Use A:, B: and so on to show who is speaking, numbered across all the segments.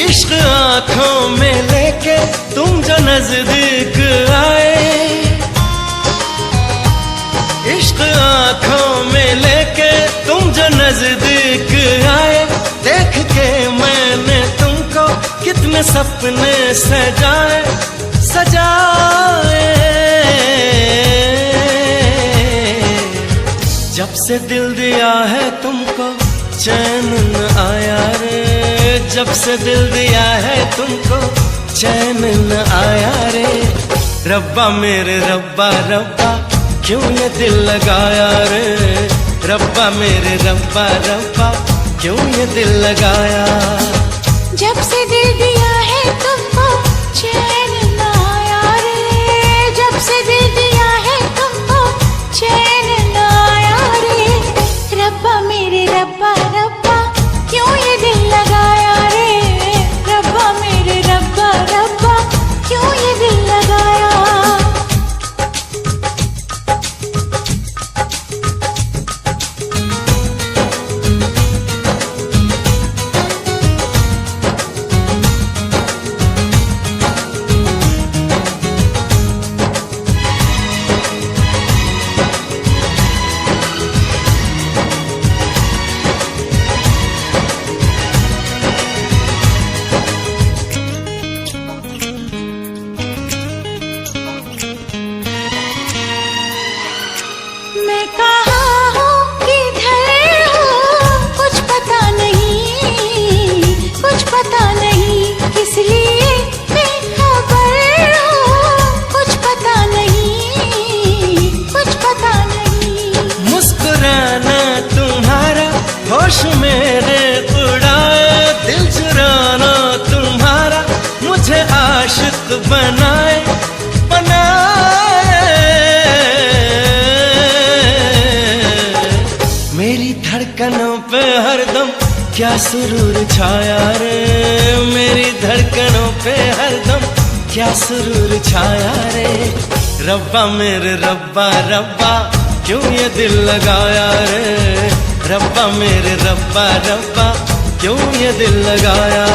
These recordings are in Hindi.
A: इश्क आंखों में लेके तुम जो नजदीक आए, इश्क आंखों में लेके तुम जो नजदीक आए, देख के मैंने तुमको कितने सपने सजाए सजाए। जब से दिल दिया है तुमको चैन न आया रे, जब से दिल दिया है तुमको चैन न आया रे। रब्बा मेरे रब्बा रब्बा क्यों ये दिल लगाया रे, रब्बा मेरे रब्बा रब्बा क्यों ये दिल लगाया।
B: जब से दिल दिया है तुमको चैन न आया रे, जब से दिल दिया है तुमको चैन न आया रे। रब्बा मेरे रब्बा रब्बा क्यों ये दिल लगाया रे, रब्बा मेरे रब्बा रब्बा क्यों ये दिल लगाया। मैं कहाँ हूँ किधर हूँ कुछ पता नहीं, कुछ पता नहीं किस लिए बेखबर हूँ, कुछ पता नहीं, कुछ पता नहीं।
A: मुस्कुराना तुम्हारा होश मेरे उड़ाए, दिल चुराना तुम्हारा मुझे आशिक बनाए बनाए। मेरी धड़कनों पे हरदम क्या सुरूर छाया रे, मेरी धड़कनों पे हरदम क्या सुरूर छाया रे। रब्बा मेरे रब्बा रब्बा क्यों ये दिल लगाया रे, रब्बा मेरे रब्बा रब्बा क्यों ये दिल लगाया।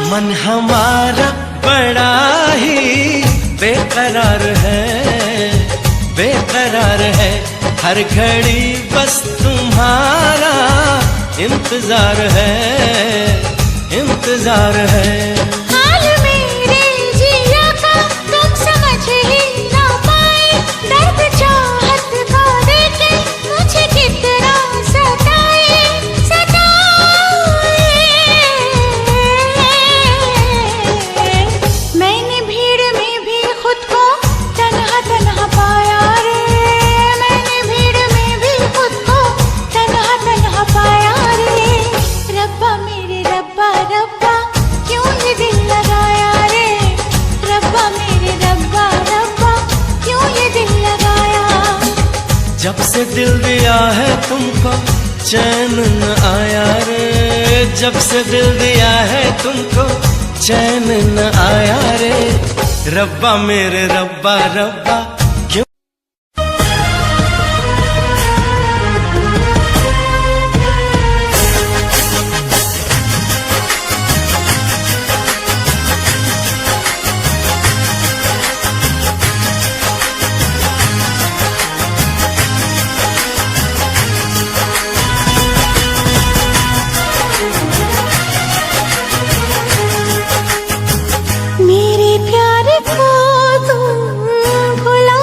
A: मन हमारा बड़ा ही बेकरार है, बेकरार है। हर घड़ी बस तुम्हारा इंतजार है, इंतजार है।
B: हाल मेरे जिया का तुम समझ ही ना पाए, दर्द चाहत का देखे मुझे कितना सताए सताए। मैंने भीड़ में भी खुद को तन्हा तन्हा पाया रे, मैंने भीड़ में भी खुद को तन्हा तन्हा पाया रे। रब्बा मेरे रब्बा रब्बा क्यों ये दिल लगाया रे, रब्बा मेरे रब्बा रब्बा क्यों ये दिल लगाया।
A: जब से दिल दिया है तुमको चैन न आया रे, जब से दिल दिया है तुमको चैन न आया रे। रब्बा मेरे रब्बा रब्बा क्यों।
B: मेरे प्यार को तुम भुला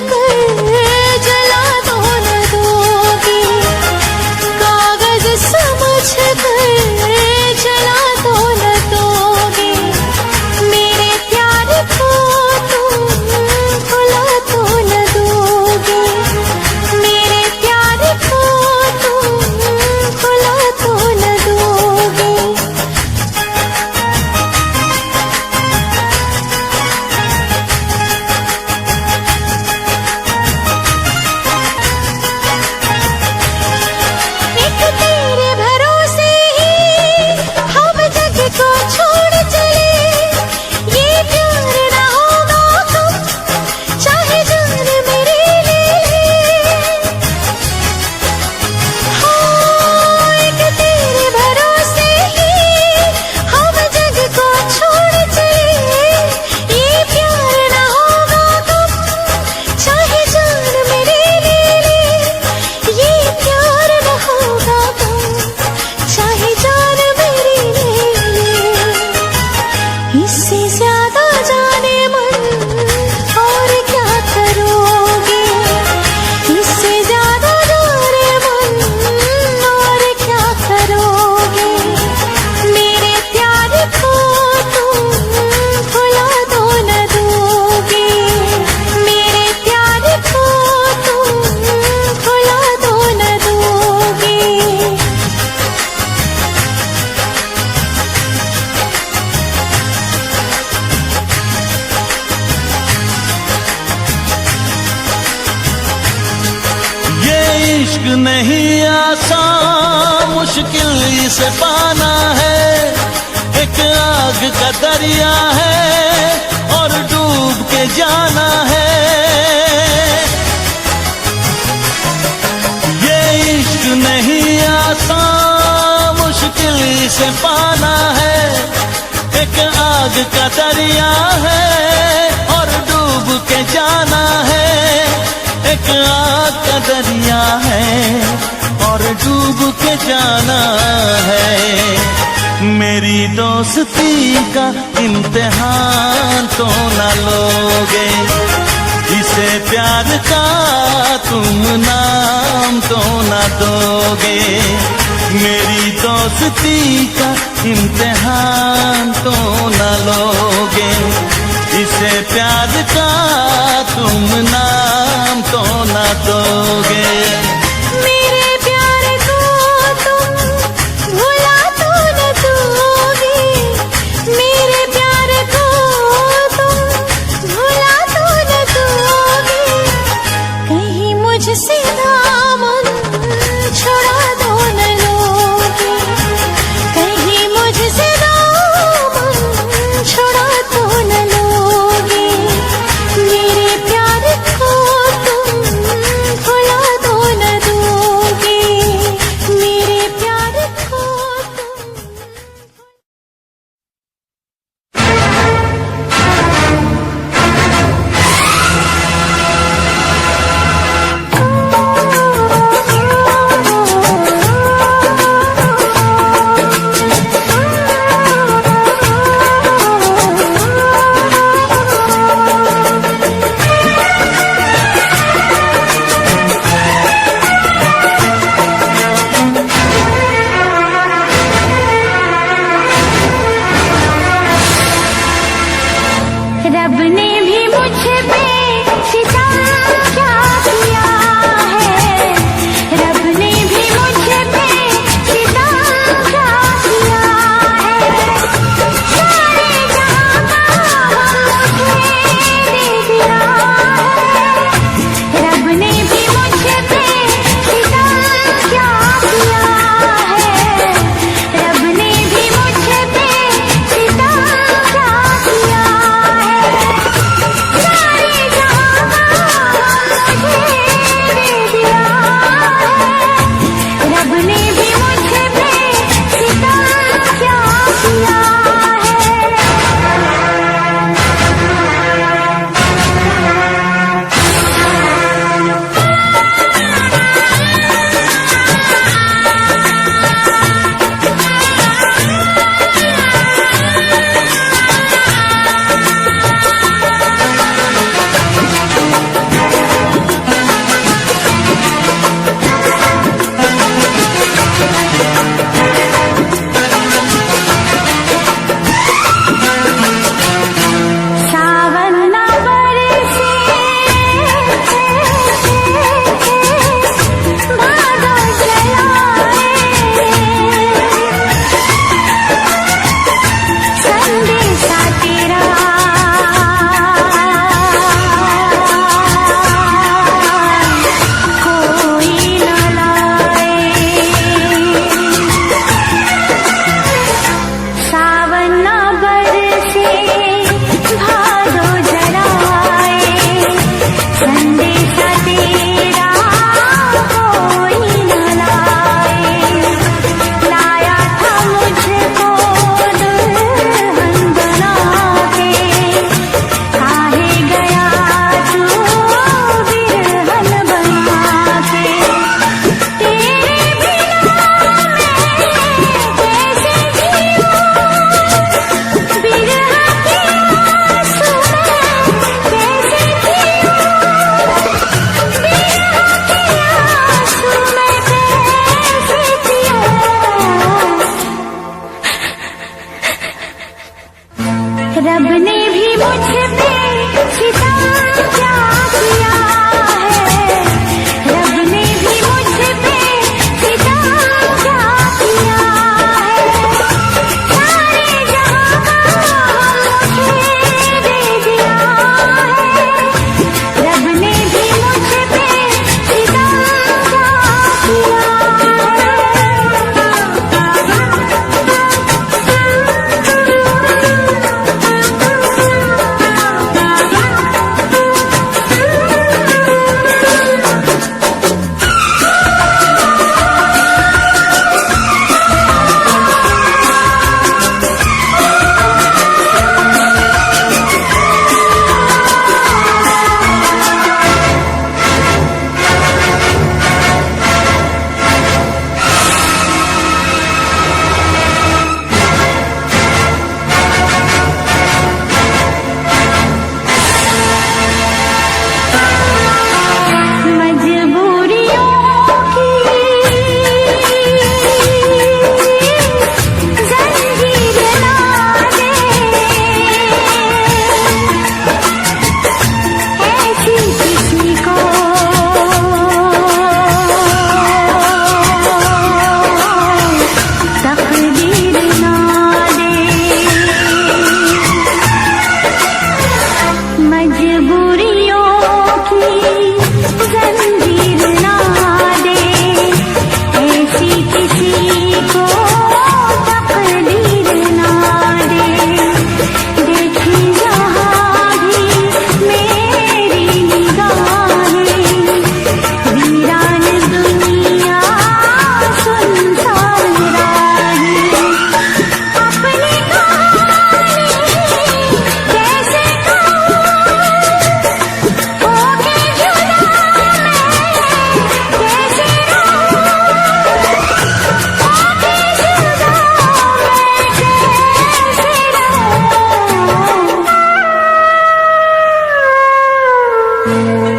B: कर जला तो न दोगे, कागज समझ कर जला तो न दोगे, मेरे प्यार को तुम भुला तो न दोगे, मेरे प्यार को तुम भुला तो न दोगे। एक तेरे भरोसे ही हम जग को छोड़ चले, ये प्यार ना होगा कम चाहे जान मेरी ले ले। हाँ, एक तेरे भरोसे ही हम जग को छोड़ चले, ये प्यार ना होगा कम चाहे जान मेरी ले ले, ये प्यार न होगा कम चाहे जान मेरी ले ले। इससे ज्यादा जाने मन और क्या करोगे, इससे ज्यादा जाने मन और क्या करोगे, मेरे प्यार को तुम भुला तो न दोगे, मेरे प्यार को तुम भुला तो न दोगे।
A: ये इश्क नहीं आसान, मुश्किल इसे पाना है, एक आग का दरिया है और डूब के जाना है। ये इश्क नहीं आसान, मुश्किल इसे पाना है, एक आग का दरिया है और डूब के जाना है, एक आग का दरिया है और डूब के जाना है। मेरी दोस्ती का इम्तिहान तो न लोगे, इसे प्यार का तुम नाम तो न दोगे, मेरी दोस्ती का इम्तिहान तो न लोगे, इसे प्यार का तुम नाम तो न दोगे।
B: मेरे प्यार को तुम भुला तो न दोगे, मेरे प्यार को तुम भुला तो न दोगे, कहीं मुझसे दामन छुड़ा तो न लोगे, कहीं मुझसे दामन छुड़ा तो न लोगे, मेरे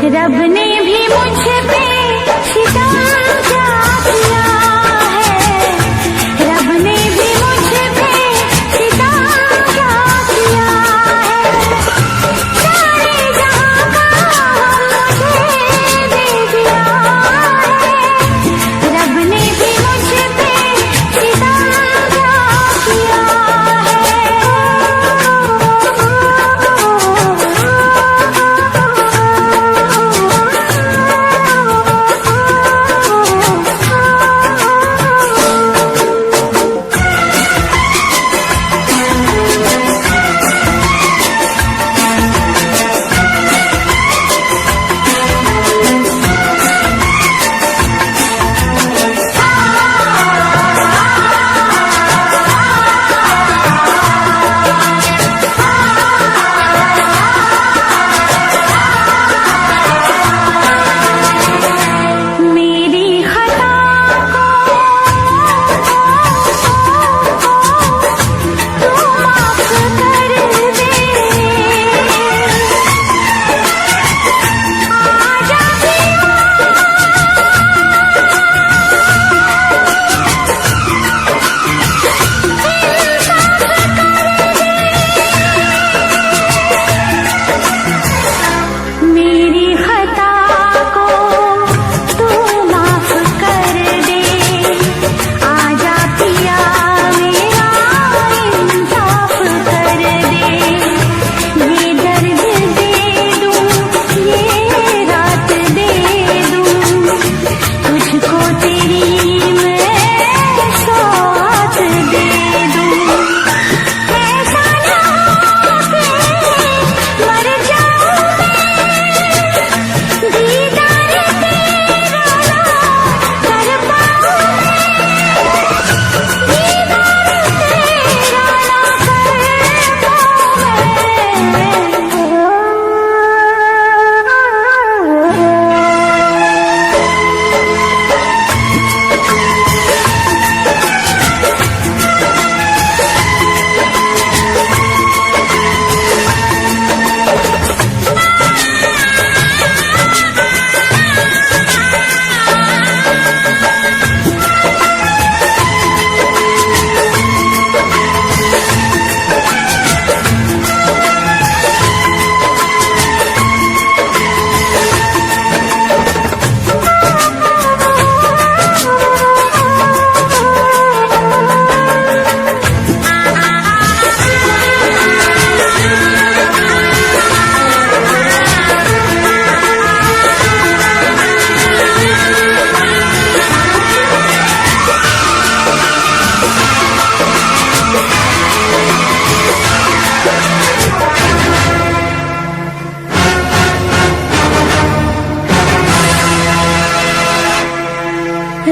B: रब ने भी मुझ पे सितम क्या किया है, रब ने भी मुझ पे सितम क्या किया है। सारे जहां का मुझे दे दिया है, रब ने भी मुझ पे सितम क्या किया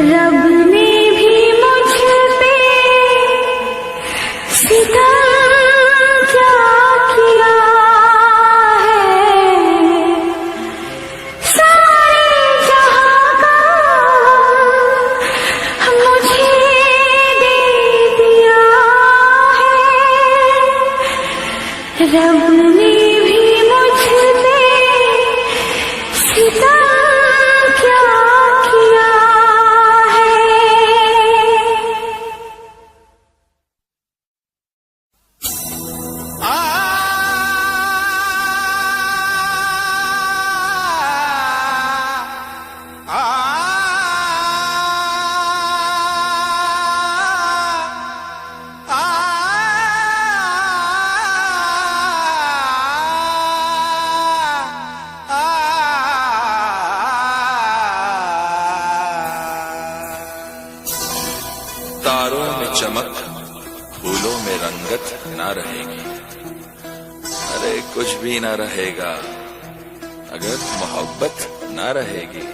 B: रब ने भी मुझ पे सितम क्या किया है, सारे जहां का मुझे दे दिया है, रब ने भी मुझ पे सितम क्या किया है।
C: तारों में चमक, फूलों में रंगत ना रहेगी। अरे कुछ भी ना रहेगा अगर मोहब्बत ना रहेगी।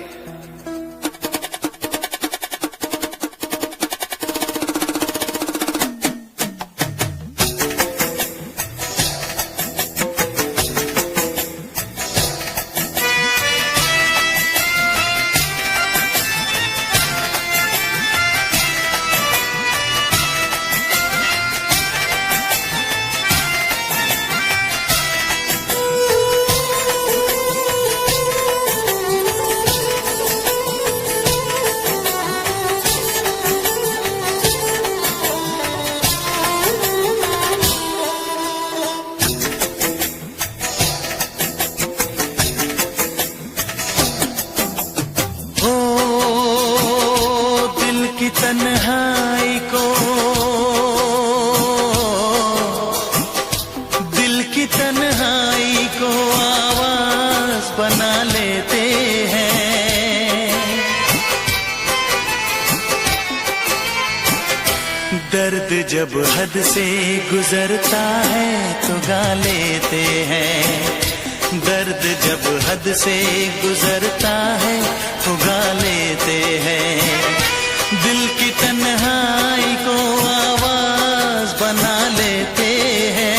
A: तन्हाई को, दिल की तन्हाई को आवाज बना लेते हैं। दर्द जब हद से गुजरता है तो गा लेते हैं। दर्द जब हद से गुजरता है तो गा लेते हैं। दिल की तन्हाई को आवाज बना लेते हैं।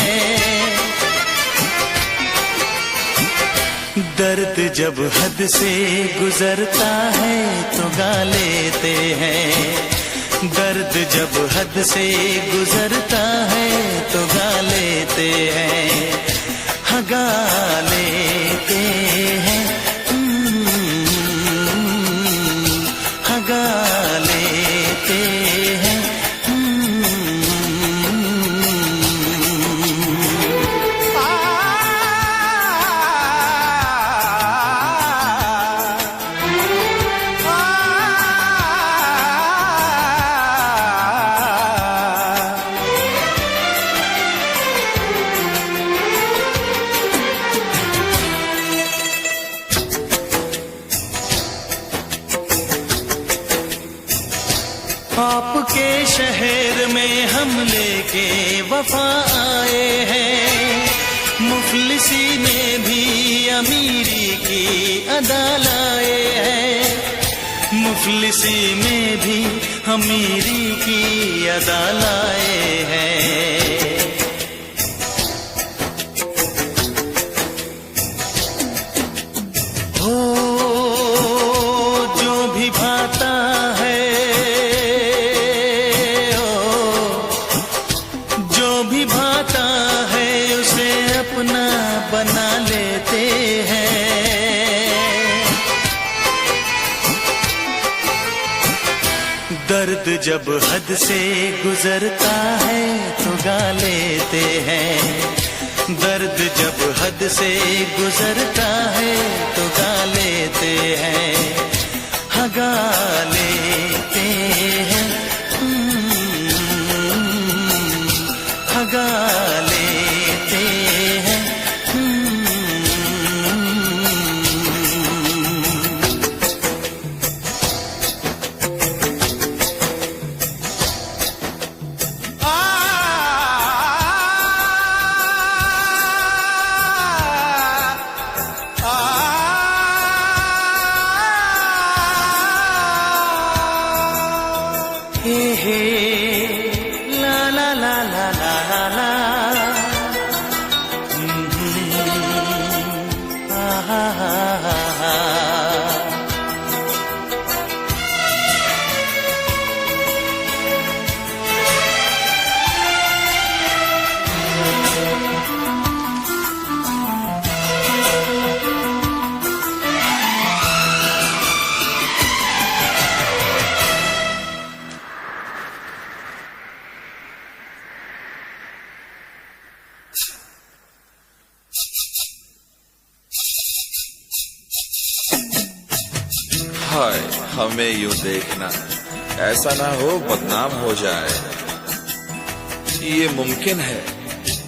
A: दर्द जब हद से गुजरता है तो गा लेते हैं। दर्द जब हद से गुजरता है तो गा लेते हैं। हाँ गा लेते हैं, हाँ गा लेते हैं। आपके शहर में हम लेके वफा आए हैं। मुफलिसी में भी अमीरी की अदा लाए हैं। मुफलिसी में भी अमीरी की अदा लाए हैं। हो जो भी भाता है, बना लेते हैं। दर्द जब हद से गुजरता है तो गा लेते हैं। दर्द जब हद से गुजरता है तो गा लेते हैं। हाँ गा लेते हैं, हाँ गा लेते हैं। हे हे ला ला ला ला ला ला ला, हा हा हा हा।
C: हाय हमें यूं देखना, ऐसा ना हो बदनाम हो जाए। ये मुमकिन है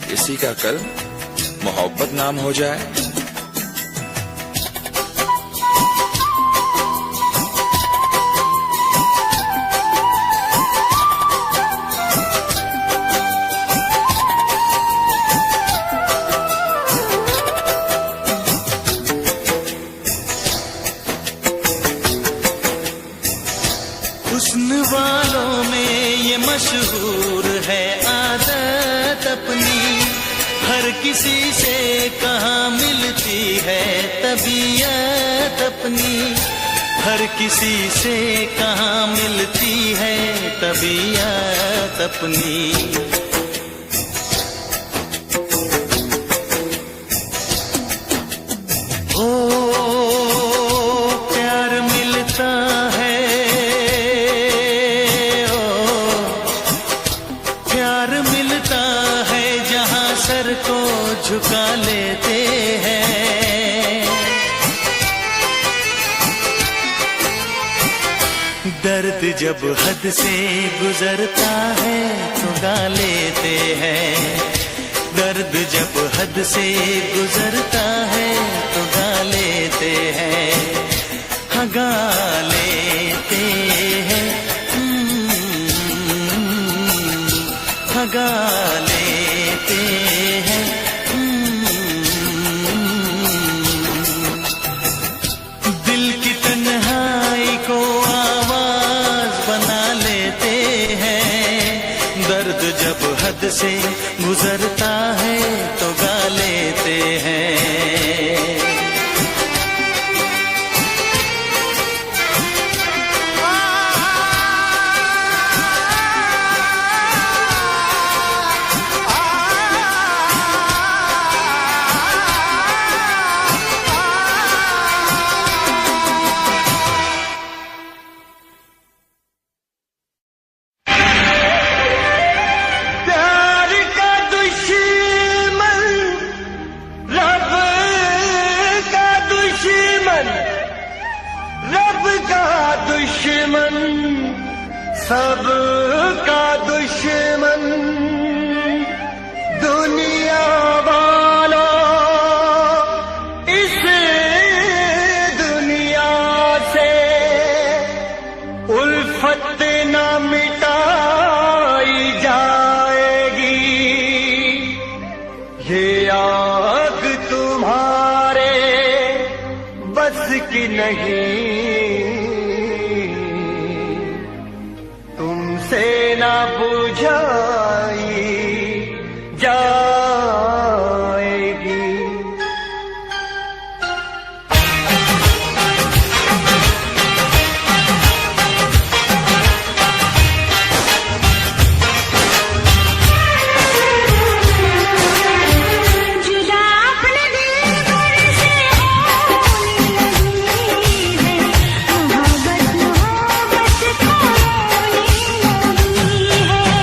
C: किसी का कल मोहब्बत नाम हो जाए।
A: हुस्न वालों में ये मशहूर है आदत अपनी। हर किसी से कहाँ मिलती है तबीयत अपनी। हर किसी से कहाँ मिलती है तबीयत अपनी। ओ प्यार मिलता है, सर को झुका लेते हैं। दर्द जब हद से गुजरता है तो गा लेते हैं, दर्द जब हद से गुजरता है तो गा लेते हैं, हाँ गा लेते हैं, हाँ गा लेते हैं। दिल की तन्हाई को आवाज बना लेते हैं, दर्द जब हद से गुजरता है तो गा लेते हैं। दुश्मन सबका दुश्मन दुनिया वालों, इस दुनिया से उल्फत न मिटाई जाएगी, ये आग तुम्हारे बस की नहीं, तुमसे न बुझाई जाएगी।
B: जुदा अपने दिल पर से होने लगी है, मोहब्बत मोहब्बत को रोने लगी है।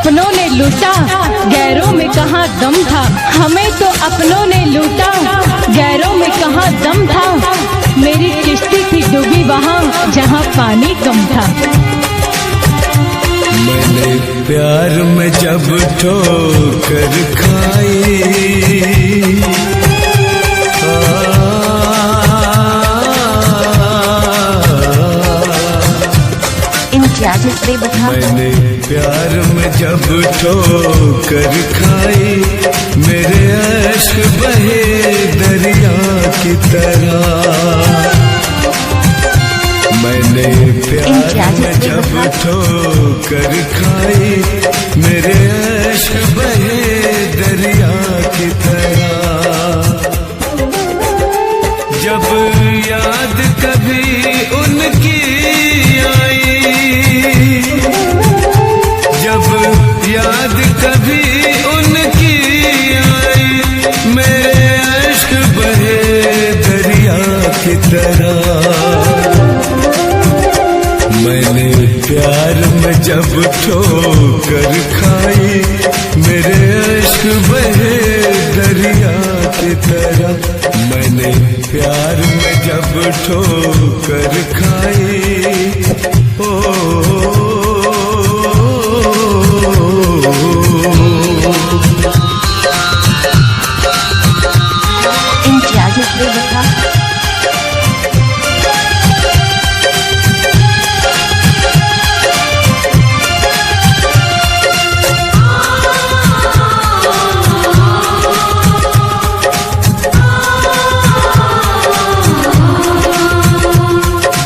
D: अपनों ने लूटा, गैरों में कहाँ दम था। हमें तो अपनों ने लूटा, गैरों में कहाँ दम था। मेरी किश्ती थी डूबी वहाँ जहाँ पानी कम था।
A: मैंने प्यार में जब ठोकर खाई, मैंने प्यार में जब ठोकर खाई, मेरे अश्क बहे दरिया की तरह। मैंने प्यार में जब ठोकर खाई, मेरे अश्क बहे दरिया की तरह। जब याद कभी उनकी आई, जब याद कभी उनकी आई, मेरे अश्क बहे दरिया की तरह। मैंने प्यार में जब ठोकर खाई, मेरे अश्क बहे दरिया की तरह। मैंने प्यार में जब ठोकर खाई, ओ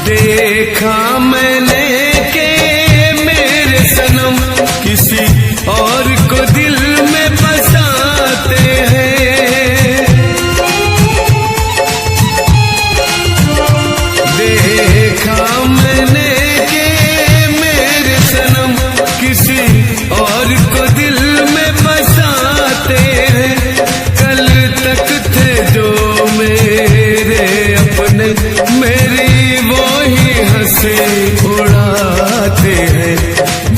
A: देखा मैंने के मेरे सनम किसी और को दिल में बसाते हैं। देखा मैंने के मेरे सनम किसी और को दिल में बसाते हैं। कल तक थे जो मेरे अपने, मेरी हंसे उड़ाते हैं।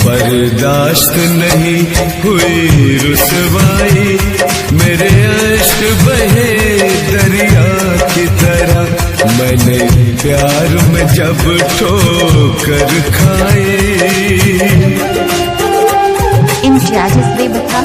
A: बर्दाश्त नहीं हुई रुसवाई, मेरे अश्क बहे दरिया की तरह। मैंने प्यार में जब ठोकर खाई,
E: इम्तियाज़ बेवफा।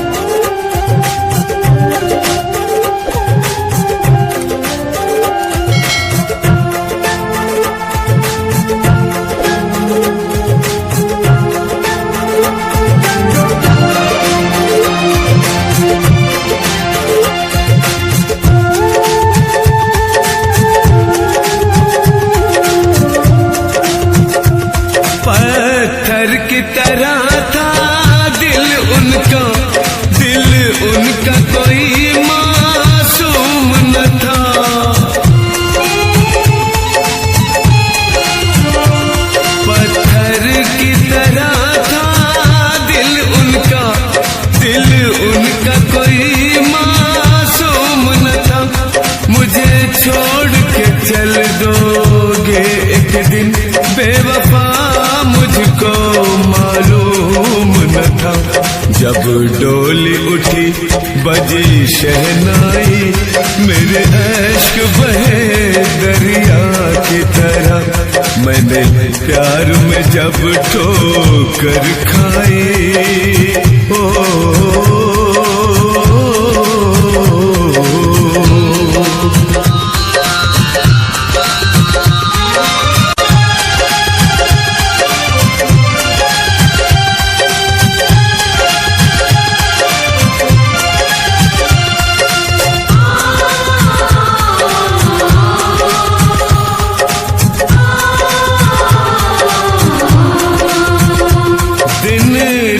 A: पत्थर की तरह था दिल उनका, दिल उनका कोई मासूम न था। पत्थर की तरह था दिल उनका, दिल उनका कोई मासूम न था। मुझे छोड़ के चल दोगे एक दिन बेवफा, मुझको मालूम न था। जब डोली उठी बजी शहनाई, मेरे अश्क बहे दरिया की तरह। मैंने प्यार में जब ठोकर खाई, ओ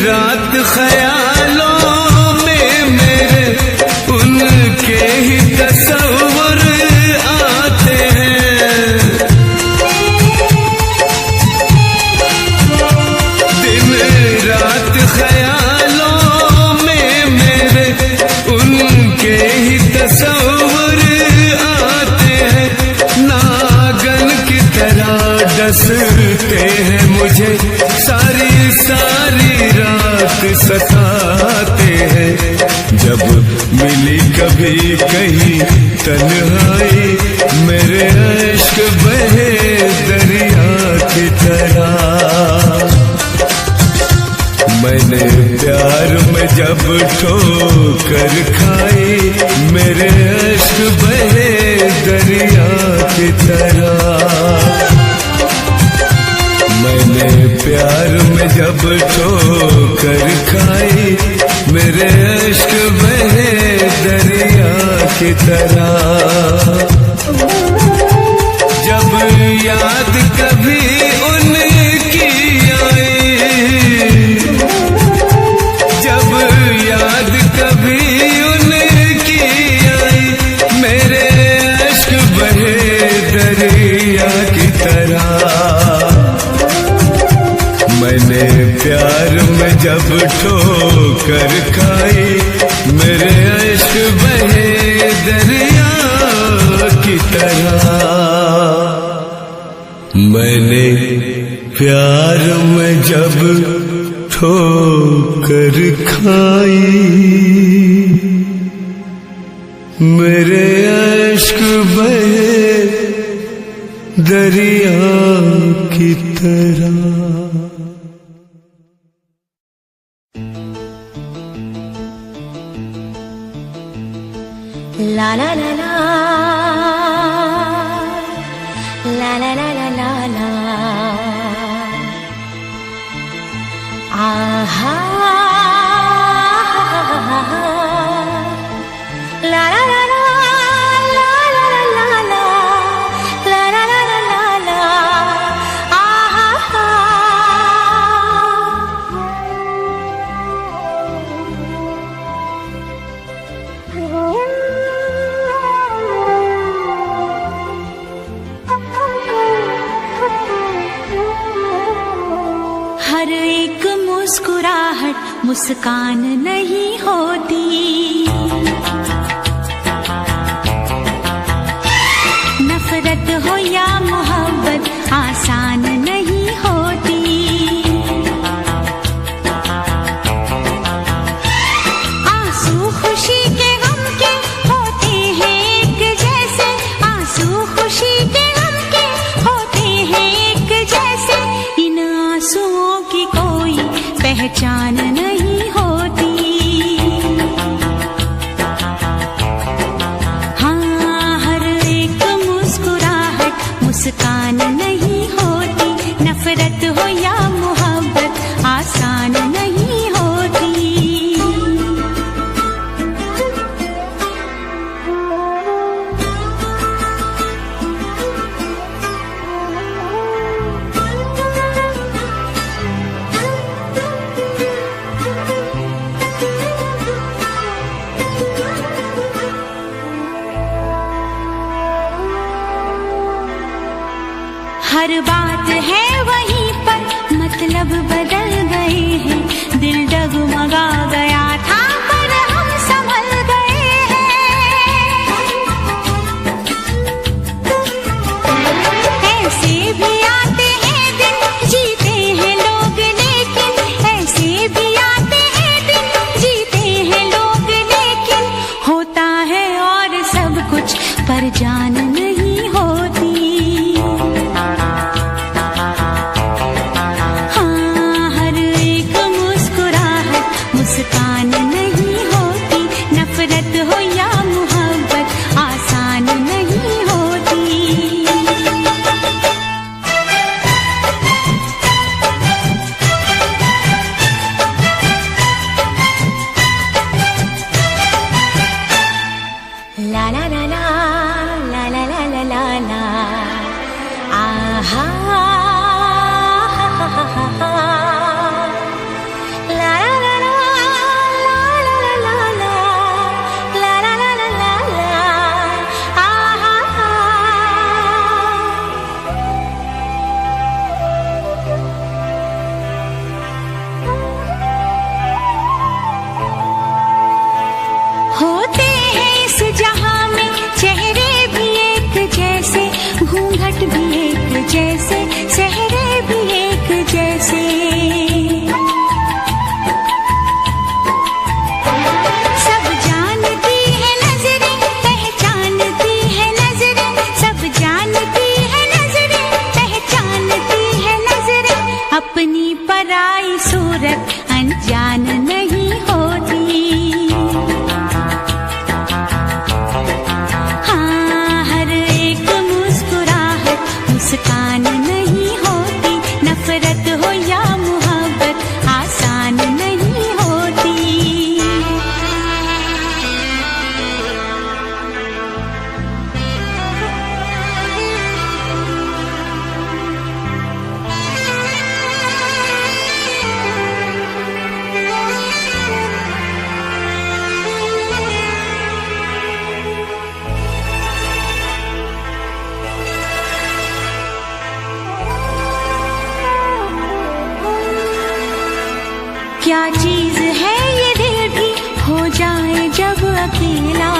A: रात ख्यालों में मेरे उनके ही तस्वर आते हैं। दिन रात ख्यालों में मेरे उनके ही तस्वर आते हैं। नागन की तरह डसते हैं मुझे, सारी सारी रात सता
F: जब मिली कभी कहीं तन्हाई, मेरे इश्क बहे दरिया की तरह। मैंने प्यार में जब ठोकर खाई, मेरे इश्क बहे दरिया की तरह। मैंने प्यार में जब ठोकर खाई, मेरे इश्क बहे दरिया की तरह। जब याद कभी उनकी आई, जब याद कभी उनकी आई, मेरे इश्क बहे दरिया की तरह। मैंने प्यार में जब ठोकर खाई, मेरे इश्क बहे दरिया की तरह। मैंने प्यार में जब ठोकर खाई, मेरे इश्क बहे दरिया की तरह।
B: La la la la, la la la la la la, aha, la la la la, la la la la la, la la la la la la, aha. हर एक मुस्कुराहट मुस्कान नहीं होती, नफरत हो या मोहब्बत आसान नहीं होती। आंसू खुशी के गम के होते हैं एक जैसे, आंसू खुशी के गम के होते हैं एक जैसे। इन आंसुओं की कोई पहचान नहीं होती। हाँ, हर एक मुस्कुराहट मुस्कान नहीं होती, नफरत हो या मोहब्बत आसान नहीं होती। हर बात है वहीं पर, मतलब बदल गए हैं। दिल डगमगा गया था पर हम संभल गए हैं। ऐसे भी आते हैं दिन, जीते हैं लोग लेकिन, ऐसे भी आते हैं दिन, जीते हैं लोग लेकिन। होता है और सब कुछ पर जान नहीं होती। मुस्कान नहीं होती, नफरत हो या मोहब्बत आसान नहीं होती। ला ला ला ला, ला ला ला ला ला ला, आहा, होते हैं इस जहां में चेहरे भी एक जैसे, घूंघट भी एक जैसे, चेहरे भी एक जैसे। सब जान आसान नहीं होती, नफरत हो या मोहब्बत आसान नहीं होती। क्या चीज है ये दिल भी हो जाए जब अकेला,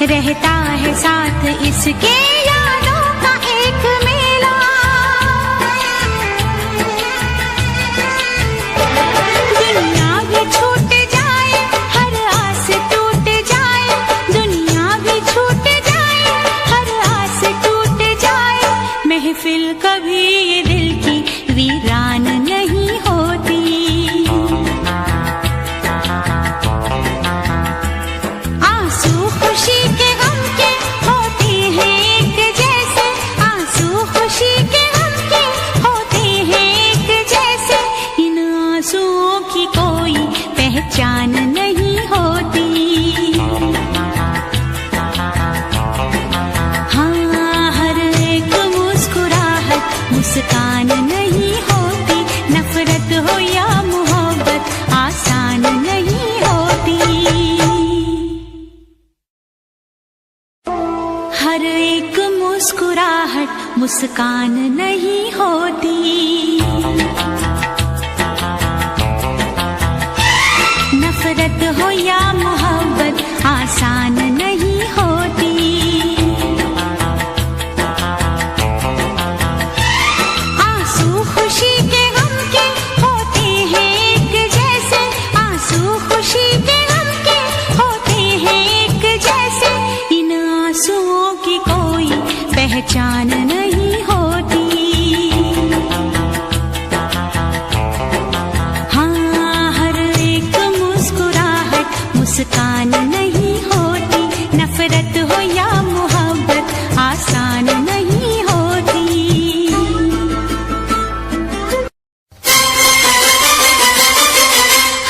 B: रहता है साथ इसके यादों का एक मेला। दुनिया भी छूट जाए, हर आस टूट जाए, दुनिया भी छूट जाए, हर आस टूट जाए, महफिल कभी ये दिल की वीरान नहीं होती। आंसू खुशी के गम के होते हैं एक जैसे, आंसू खुशी के गम के होते हैं एक जैसे, इन आंसुओं की कोई पहचान नहीं होती। हाँ, हर एक मुस्कुराहट मुस्कान नहीं होती, नफरत हो या मोहब्बत आसान नहीं होती। हर एक मुस्कुराहट मुस्कान नहीं होती, नफरत हो या मोहब्बत आसान नहीं होती। आंसू खुशी के गम के होते हैं एक जैसे, आंसू खुशी के गम के होते हैं एक जैसे, इन आंसुओं की कोई पहचान नहीं होती। हाँ, हर एक मुस्कुराहट मुस्कान नहीं होती, नफरत हो या मोहब्बत आसान नहीं होती।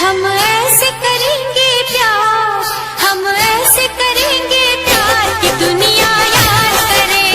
B: हम ऐसे करेंगे प्यार, हम ऐसे करेंगे प्यार कि दुनिया याद करे,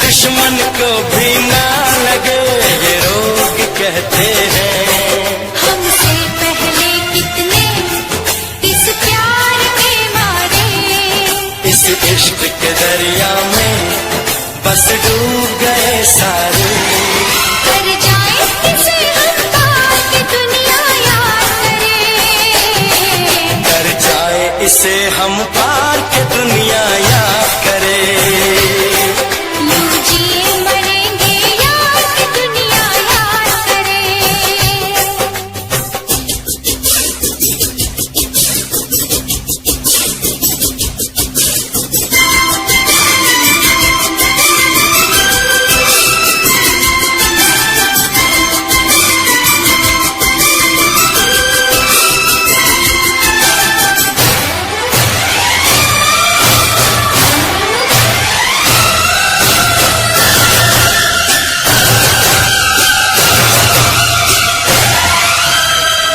A: दुश्मन को भी ना लगे ये रोग कहते हैं।
B: हमसे पहले कितने इस प्यार में मारे,
A: इस इश्क के दरिया में बस डूब गए सारे।
B: कर जाए इसे हम पार के दुनिया याद करे,
A: कर जाए इसे हम पार के दुनिया याद करे।
B: यूं जिए मरेंगे यार के दुनिया याद करे।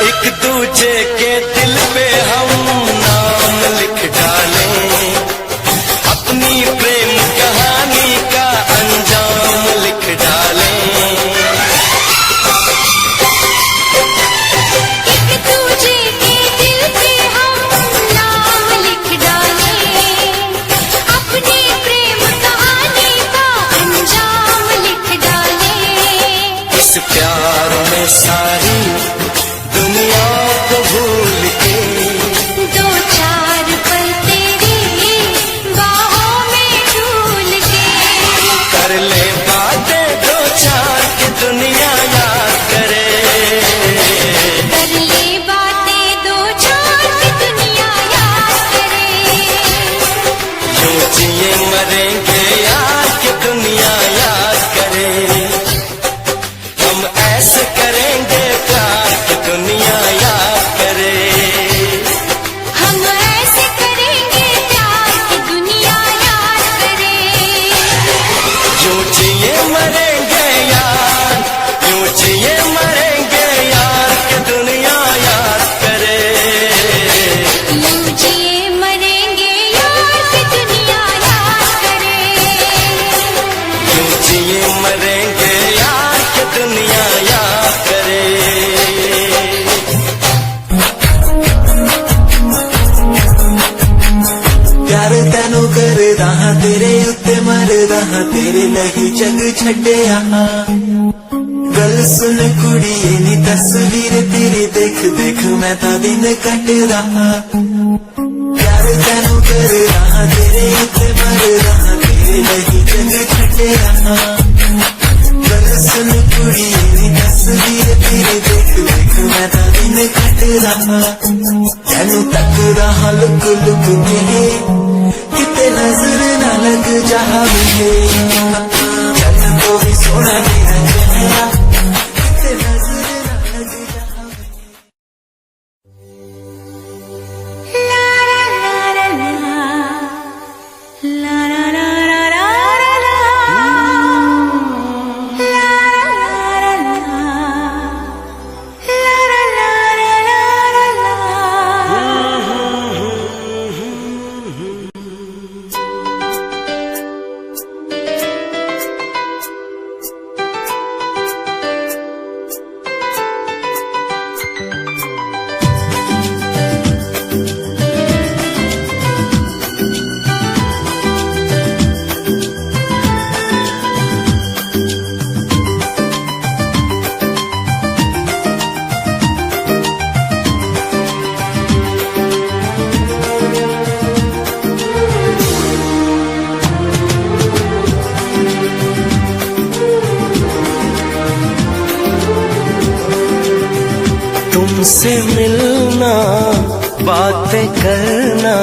A: एक दूजे के दिल पे हम नाम लिख डालें, अपनी प्रेम कहानी का अंजाम लिख डालें।
B: एक दूजे के दिल पे हम नाम लिख डालें, अपनी प्रेम कहानी का अंजाम लिख डालें।
A: इस प्यार में सारी दुनिया को भूल के
B: दो चार पल तेरी बाहों में झूल के,
A: कर ले बातें दो चार के दुनिया याद करे।
B: कर ले बातें दो चार की दुनिया याद करे।
A: यूं जिए मरेंगे यार के दुनिया याद करे। हम ऐसे करेंगे प्यार की दुनिया याद करे।
B: हम ऐसे करेंगे प्यार की दुनिया याद करे।
A: यूं जिए मरेंगे यार, यूं जिए मरेंगे यार के दुनिया याद करे।
B: यूं जिए मरेंगे यार की दुनिया याद करे।
A: यूं जिए मरेंगे यार के दुनिया याद करे।
F: प्यार तेनू करदा हां तेरे उत्ते मरदा हां तेरे लही जग छड्डिया। गल सुन कुड़िए नी तस्वीर तेरी देख देख मैं तां दिन कटदा हां। प्यार तेनू करदा हां तेरे उत्ते मरदा हां तेरे लही जग छड्डिया। गल सुन कुड़िए नी तस्वीर तेरी देख देख मैं तां दिन कटदा हां। तेनू तकदा हां लुक लुक के किते नजर ना लग जावे। जन तो भी सोना तेरा चेहरा किते नजर ना लग जावे।
B: ला ला ला ला ला ला ला ला ला ला
A: तुमसे मिलना बातें करना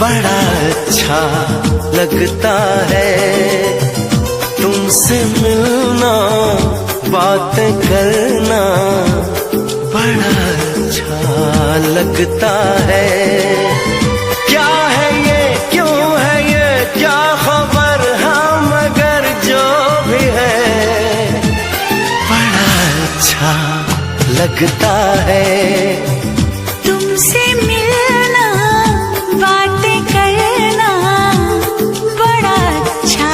A: बड़ा अच्छा लगता है। तुमसे मिलना बातें करना बड़ा अच्छा लगता है। क्या है ये क्यों है ये क्या खबर हम मगर जो भी है बड़ा अच्छा लगता है।
B: तुमसे मिलना बातें करना बड़ा अच्छा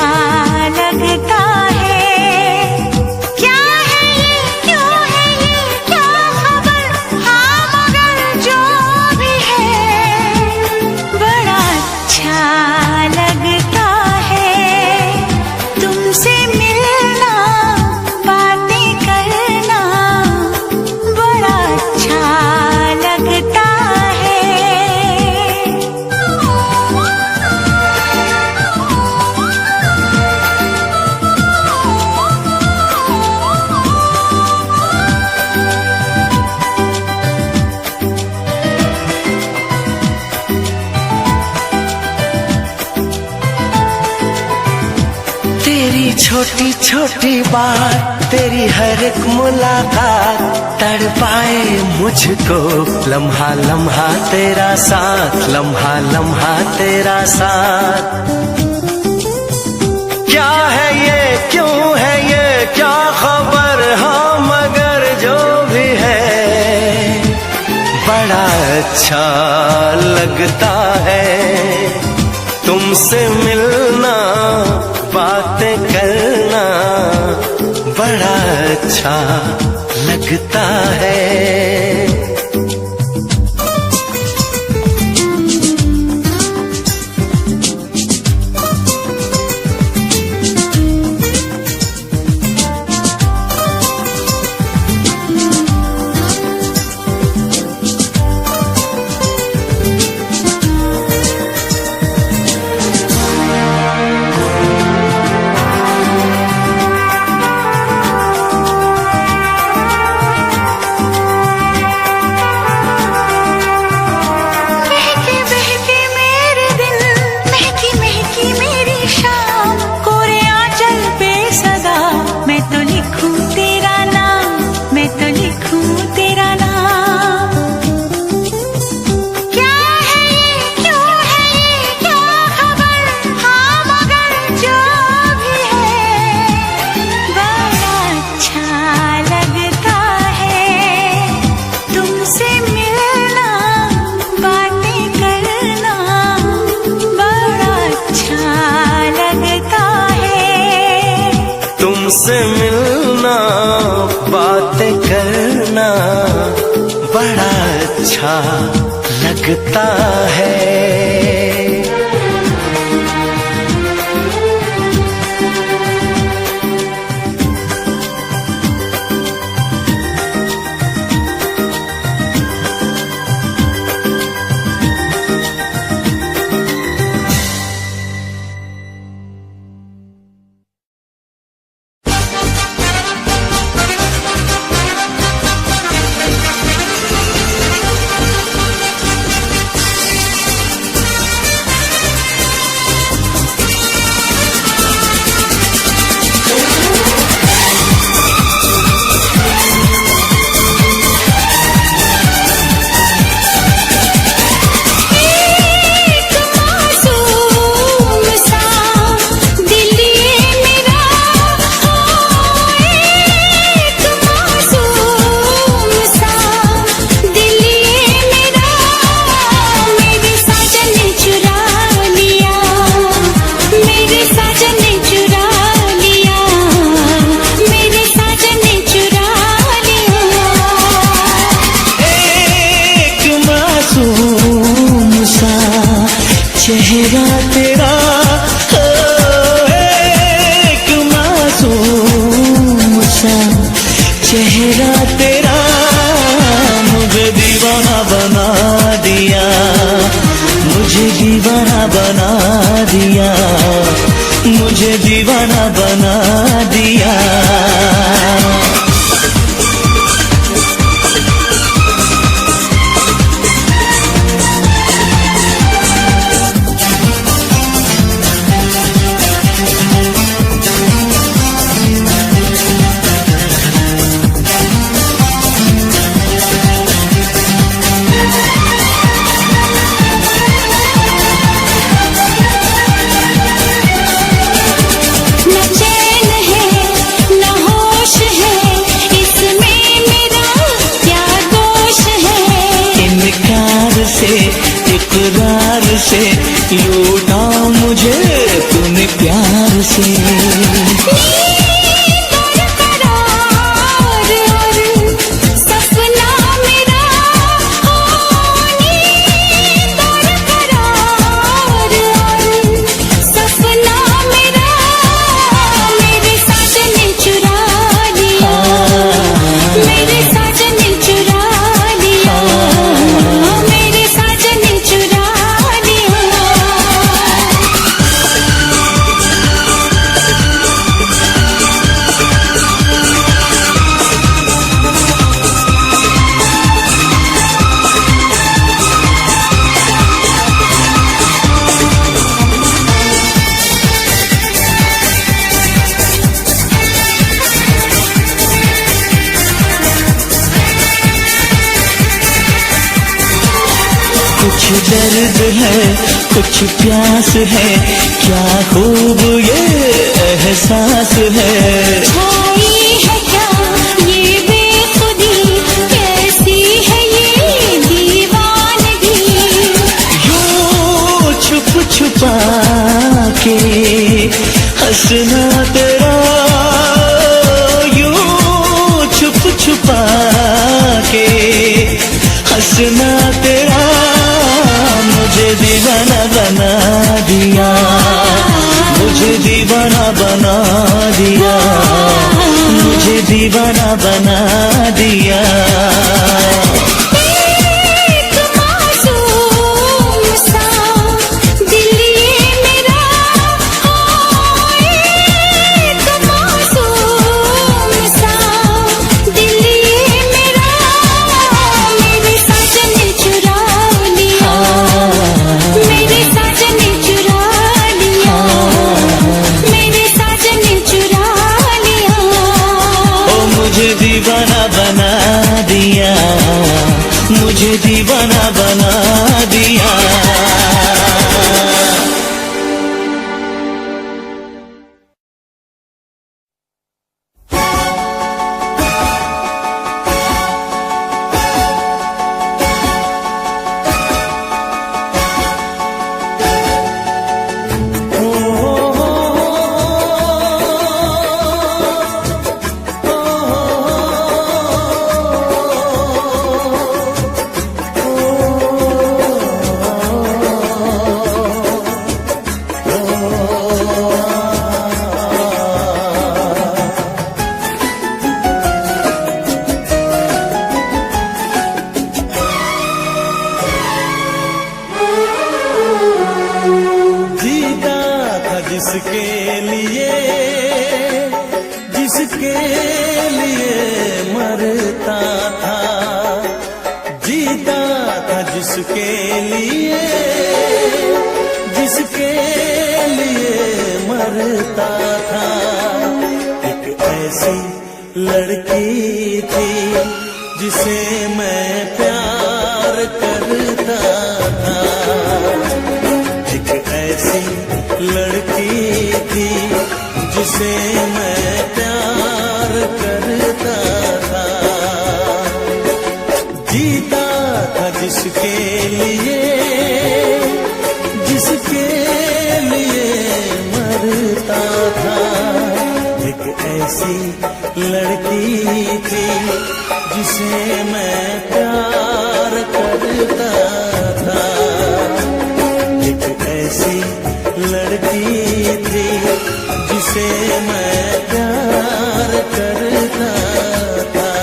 A: छोटी छोटी बात, तेरी हर एक मुलाकात तड़पाए मुझको। लम्हा लम्हा तेरा साथ, लम्हा लम्हा तेरा साथ। क्या है ये, क्यों है ये, क्या खबर, हाँ मगर जो भी है बड़ा अच्छा लगता है तुमसे मिलना, बातें करना बड़ा अच्छा लगता है। तुमसे मिलना, बातें करना बड़ा अच्छा लगता है। चेहरा तेरा एक मासूम सा चेहरा तेरा मुझे दीवाना बना दिया, मुझे दीवाना बना दिया, मुझे दीवाना बना दिया। इकरार से लूटा मुझे तूने प्यार से। दर्द है कुछ प्यास है, क्या खूब ये एहसास है।
B: छाई है क्या ये बेखुदी, कैसी है ये दीवानगी।
A: यूं छुप छुपा के हंसना तेरा, यूं छुप छुपा के हंसना तेरा मुझे दीवाना बना दिया, मुझे दीवाना बना दिया, मुझे दीवाना बना दिया।
B: एक मासूम सा दिल ये मेरा, एक मासूम सा दिल ये मेरा, मेरे साजन ने चुरा लिया, मेरे साजन ने चुरा लिया, मेरे साजन ने चुरा लिया।
A: ओ मुझे दीवाना बना दिया, मुझे दीवाना बना दिया। जीता था जिसके लिए, जिसके लिए मरता था, जीता था जिसके लिए, जिसके लिए मरता था। एक ऐसी लड़की थी जिसे मैं प्यार करता था, एक ऐसी लड़की थी जिसे मैं प्यार करता था। जीता था जिसके लिए, जिसके लिए मरता था। एक ऐसी लड़की थी जिसे मैं प्यार करता था, एक ऐसी लड़की थी जिसे मैं प्यार करता था।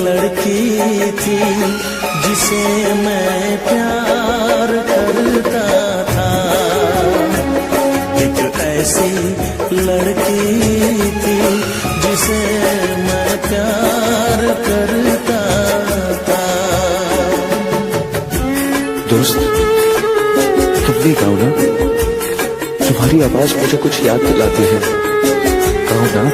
A: लड़की थी जिसे मैं प्यार करता था, एक ऐसी लड़की थी जिसे मैं प्यार करता था।
G: दोस्त, तुम भी गाओ ना, तुम्हारी आवाज मुझे कुछ याद दिलाती है, गाओ ना।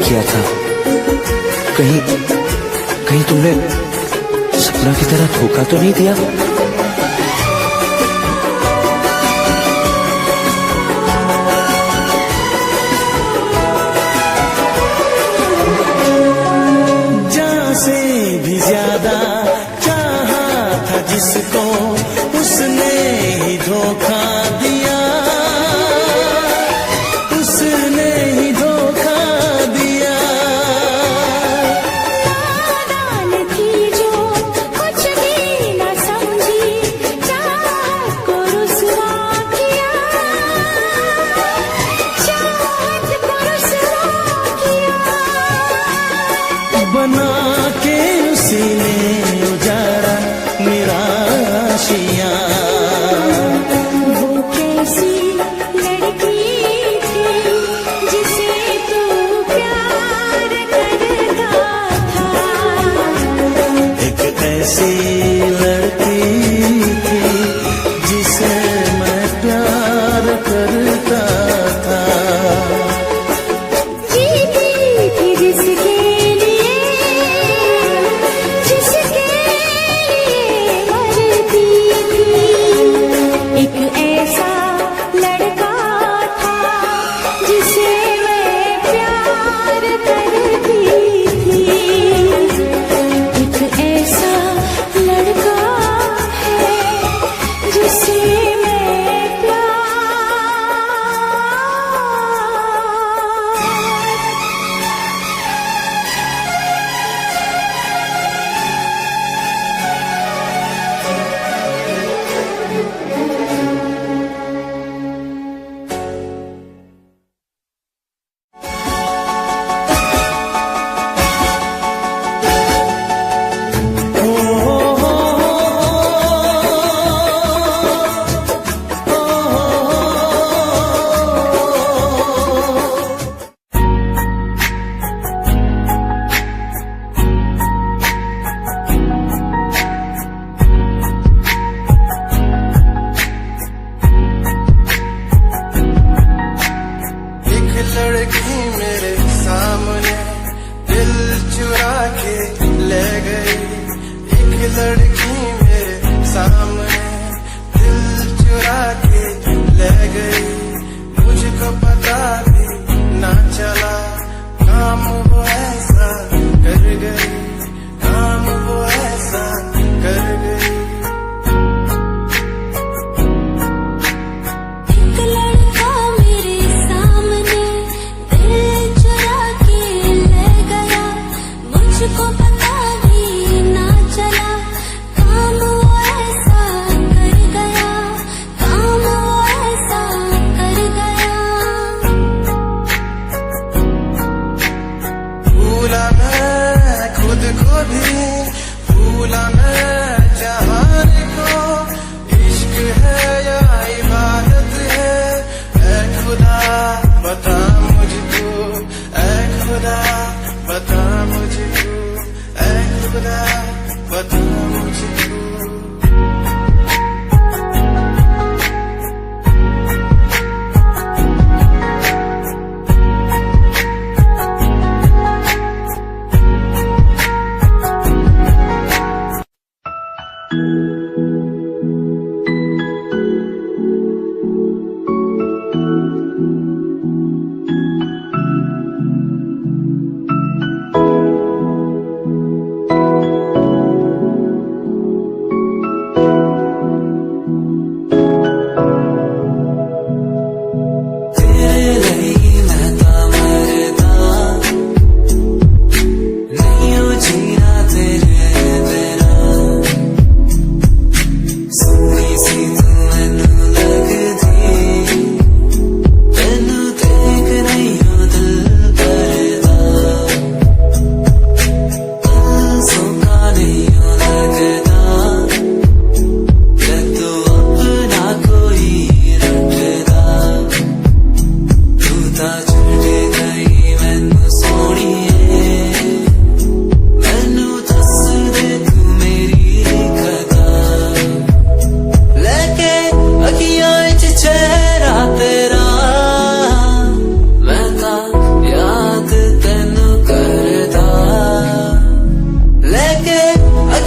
G: किया था। कहीं कहीं तुमने सपना की तरह धोखा तो नहीं दिया?
A: जान से भी ज्यादा चाहा था जिसको, उसने ही धोखा दिया, उसने ही धोखा दिया।
B: नादान थी जो कुछ भी न समझी, चाहत को रुसवा किया, चाहत को रुसवा किया।
A: बना के उसी ने उजाड़ा मेरा आशियाँ।
B: वो कैसी लड़की थी जिसे तू प्यार करता था।
A: एक ऐसी लड़की थी जिसे मैं प्यार करता था।
B: जीती थी जिसके लिए, जिसके लिए मरती थी। एक ऐसा लड़का था जिसे मैं प्यार करती थी। एक ऐसा लड़का है जिसे मैं प्यार।
A: एक लड़की मेरे सामने दिल चुरा के ले गई। एक लड़की मेरे सामने दिल चुरा के ले गई। मुझको पता भी ना चला, काम वो ऐसा कर गई, काम वो ऐसा कर गई।
B: एक लड़का मेरे सामने दिल चुरा के ले गया। मुझको पता भी ना चला, काम वो ऐसा कर गया, काम वो ऐसा कर गया।
A: भूला मैं खुद को भी, भूला मैं जहान को। इश्क है या इबादत है, ऐ खुदा बता मुझको, ऐ खुदा बता मुझको, ऐ खुदा बता मुझको।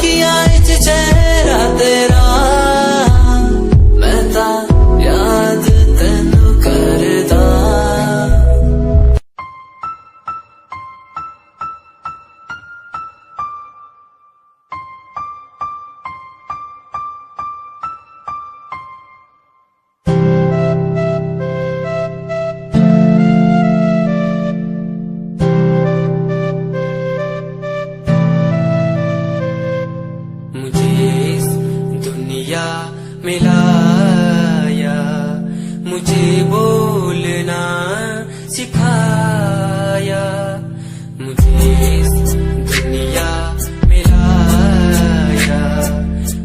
F: अखियां च चेहरा तेरा मैं ता याद तेनू करदा मिलाया मुझे बोलना सिखाया मुझे इस दुनिया मिलाया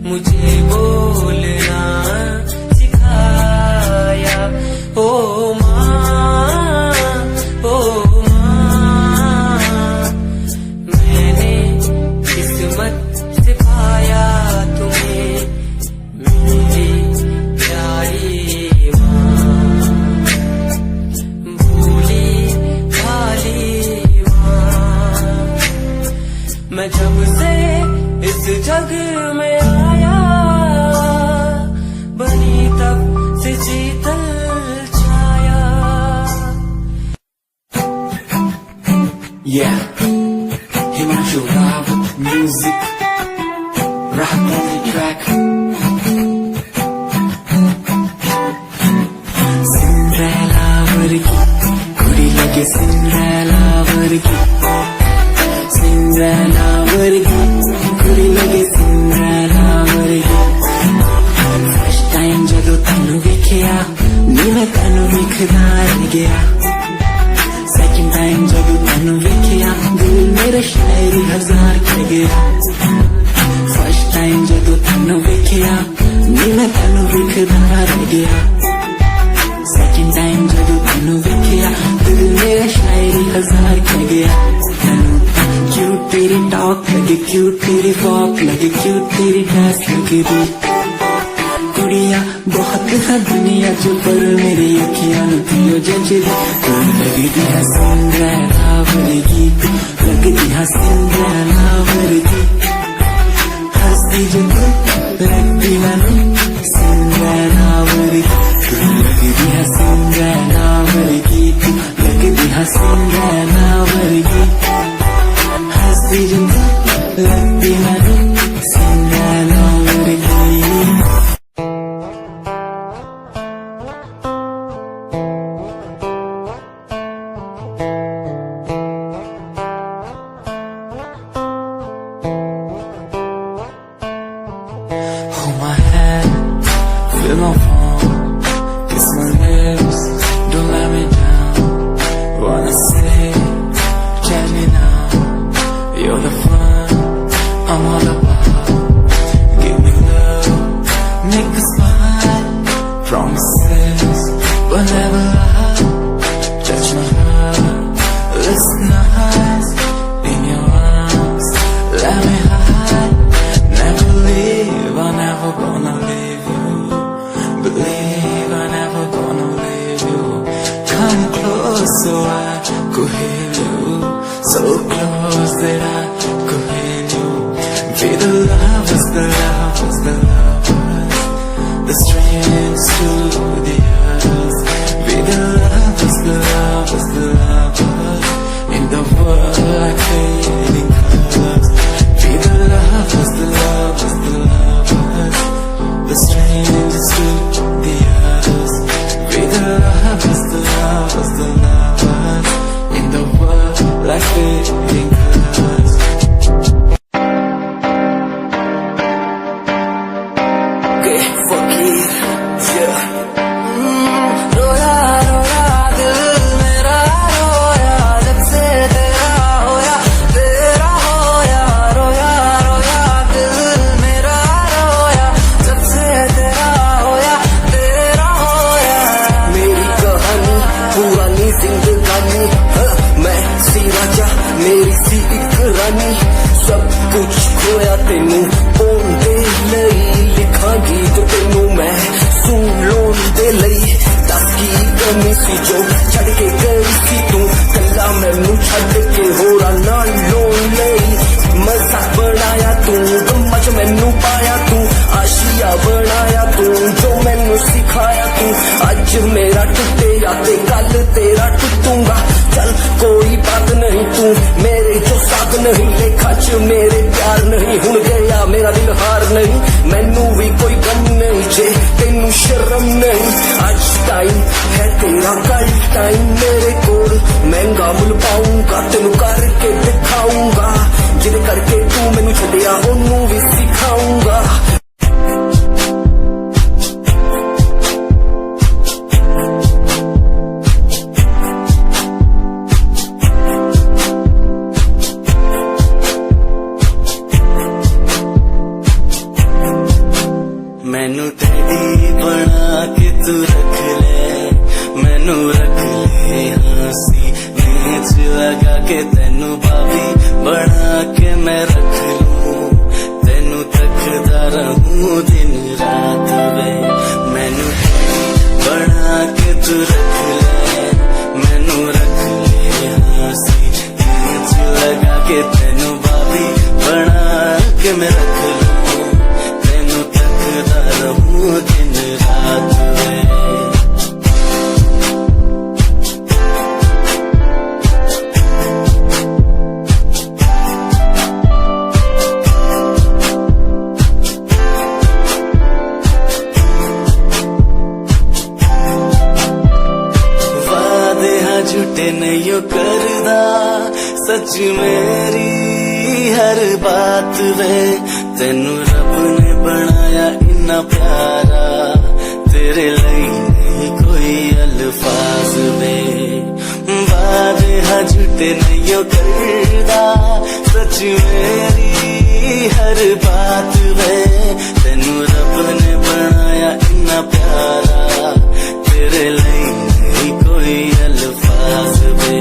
F: मुझे बोलना सिखाया ओ माँ मैंने किस्मत से पाया तुम्हें मेरी प्यारी माँ भूली भाली माँ मैं जब से इस जग में आया बनी तब से शीतल छाया
H: Yeah, Himanshu Rao music, rap on the track. Cinderella vargi, kudi lage Cinderella vargi. Cinderella vargi, kudi lage Cinderella vargi. First time jado tanu vekhya, ni main tanu vekhda reh gaya. Second time जब तनु वेखिया दिल मेरा शायरी हजार खो गया First time जब तनु वेखिया नी मैं तनु वेखदा रह गया Second time जब तनु वेखिया दिल मेरा शायरी हजार खो गया तनु क्यूट तेरी टॉक लगे क्यूट तेरी वॉक लगे क्यूट तेरी ड्रेस लगे दी कुड़िया बहुत है दुनिया जो पर मेरी अखियां नथियो जचदी लगदी है सिंड्रेला वर्गी लगदी है सिंड्रेला वर्गी हंसती जो लगदी मैनू सिंड्रेला वर्गी लगदी है सिंड्रेला वर्गी लगदी है सिंड्रेला वर्गी हंसती जो लगदी मैनू Cinderella वर्गी Hold my hand, feel my palm, kiss my lips, don't let me down. Wanna say, check me now, you're the fun I'm all about. Give me love, make me smile, promises will never lie. Touch my heart, listen nice, in your arms, let me hide. Never leave, I'm never gonna leave you. Believe I'm never gonna leave you. Come close so I could hear you. So close that I could hear you. Be the lovers, the lovers, the lovers. The strangers to the others. Be the lovers, the lovers, the lovers. In the world like fading colors. Be the lovers, the lovers, the lovers. The strangers to the others. Be the lovers, the lovers, the lovers. In the world like fading colors. Okay, fuck it, yeah. रोया रोया दिल मेरा रोया जब से तेरा होया रोया रोया दिल मेरा रोया जब से तेरा होया मेरी कहानी पुरानी जिंदगानी मैं सी राजा मेरी सी एक रानी सब कुछ खोया तेनू पोन दे लई लिखा गीत तेनू मैं सुन लोन दे लई दस की कमी सी जो छड़ के गई सी तू कला मैनू छड़ के होरा नाल लोन लई मजाक बनाया तू
I: तेरा दिल हार नहीं, मैनू भी कोई गम नहीं जे तेनू शर्म नहीं। आज टाइम है तेरा कल टाइम मेरे कोल, महंगा मुल पाऊंगा तेनू करके दिखाऊंगा, जिदे करके तू मैनू छड्डिया ओनू भी सिखाऊंगा।
H: मैनू तेरी बना के तू रख ले, मैनू रख ले हंसी नीच लगा के, तेनू भाभी बना के मैं रख लूं, तेनू तकदा रहूं दिन रात वे। मैनू तेरी बना के तू रख ले, मैनू रख ले हंसी नीच लगा के, तेनू भाभी बना के मैं रख लूं, तेनू तकदा रहूं दिन रात वे। झूठे नहीं करदा सच मेरी हर बात वे, तेनू रब ने बनाया इन्ना प्यारा, तेरे लिए नहीं कोई अल्फाज वे। वादे झूठे नहीं करदा सच मेरी हर बात वे, तेनू रब ने बनाया इन्ना प्यारा, तेरे लिए नहीं कोई अल्फाज वे।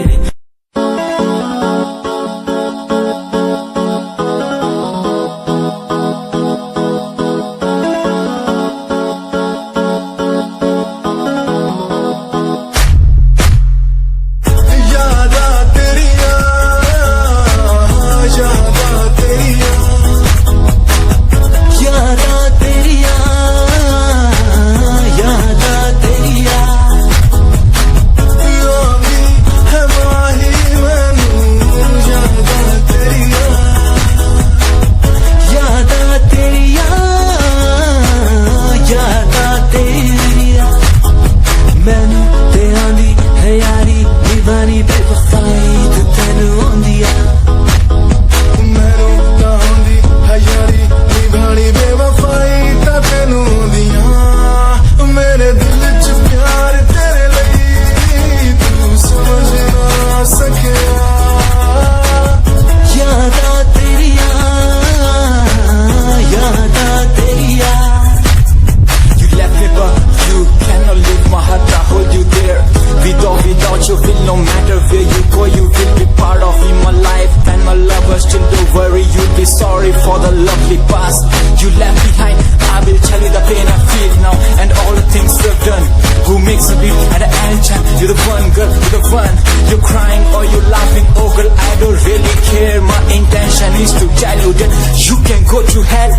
F: Sorry for the lovely past you left behind. I will tell you the pain I feel now and all the things you've done. Who makes a beat at the end time? You're the one, girl, you're the one. You're crying or you're laughing, oh girl, I don't really care. My intention is to tell you that you can go to hell.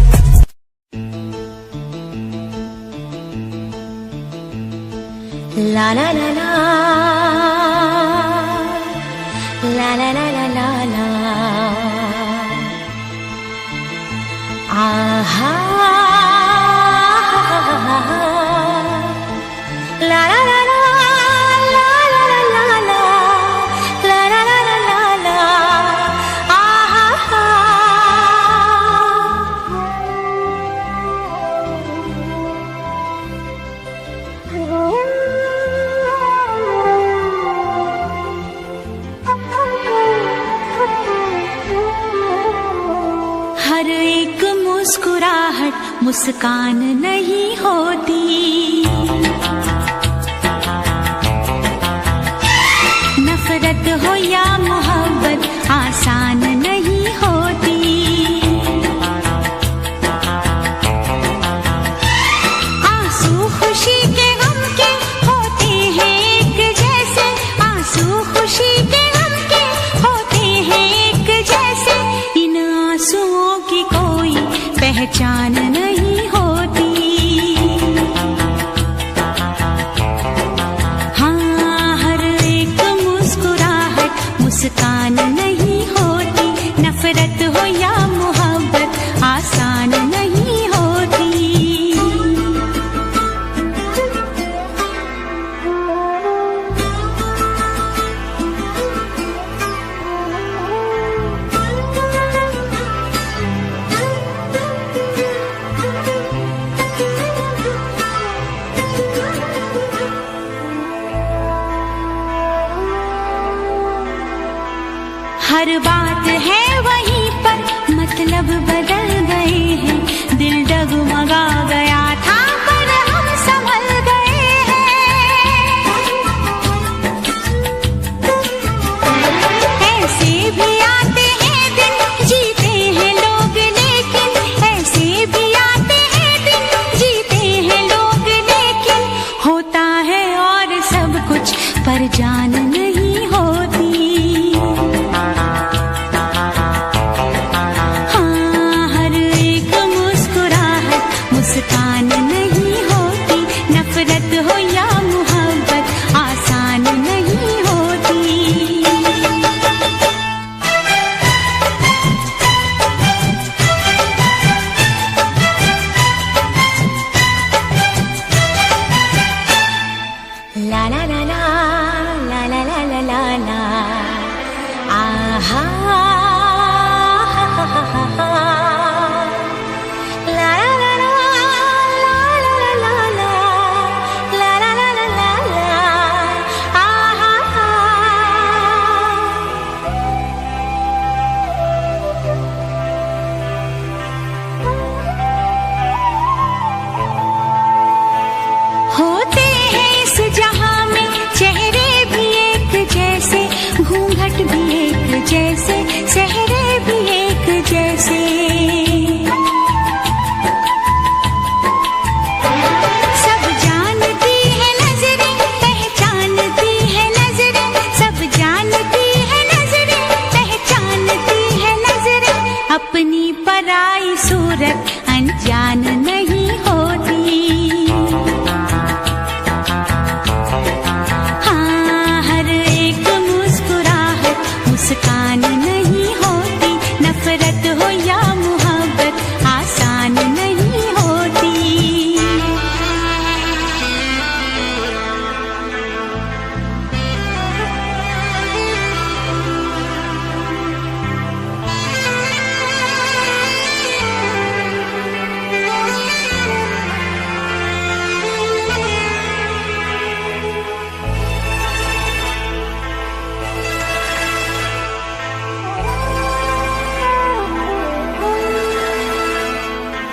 B: La la la la, la la la la la la. Aha, la la la la, la la la la la, la la la la la la. Aha. हर एक मुस्कुराहट मुस्कान नहीं होती, नफरत हो या मोहब्बत आसान नहीं होती। आंसू खुशी के गम के होते हैं एक जैसे, आंसू खुशी के गम के होते हैं एक जैसे, इन आंसुओं की कोई पहचान नहीं होती। हाँ, हर एक मुस्कुराहट मुस्कान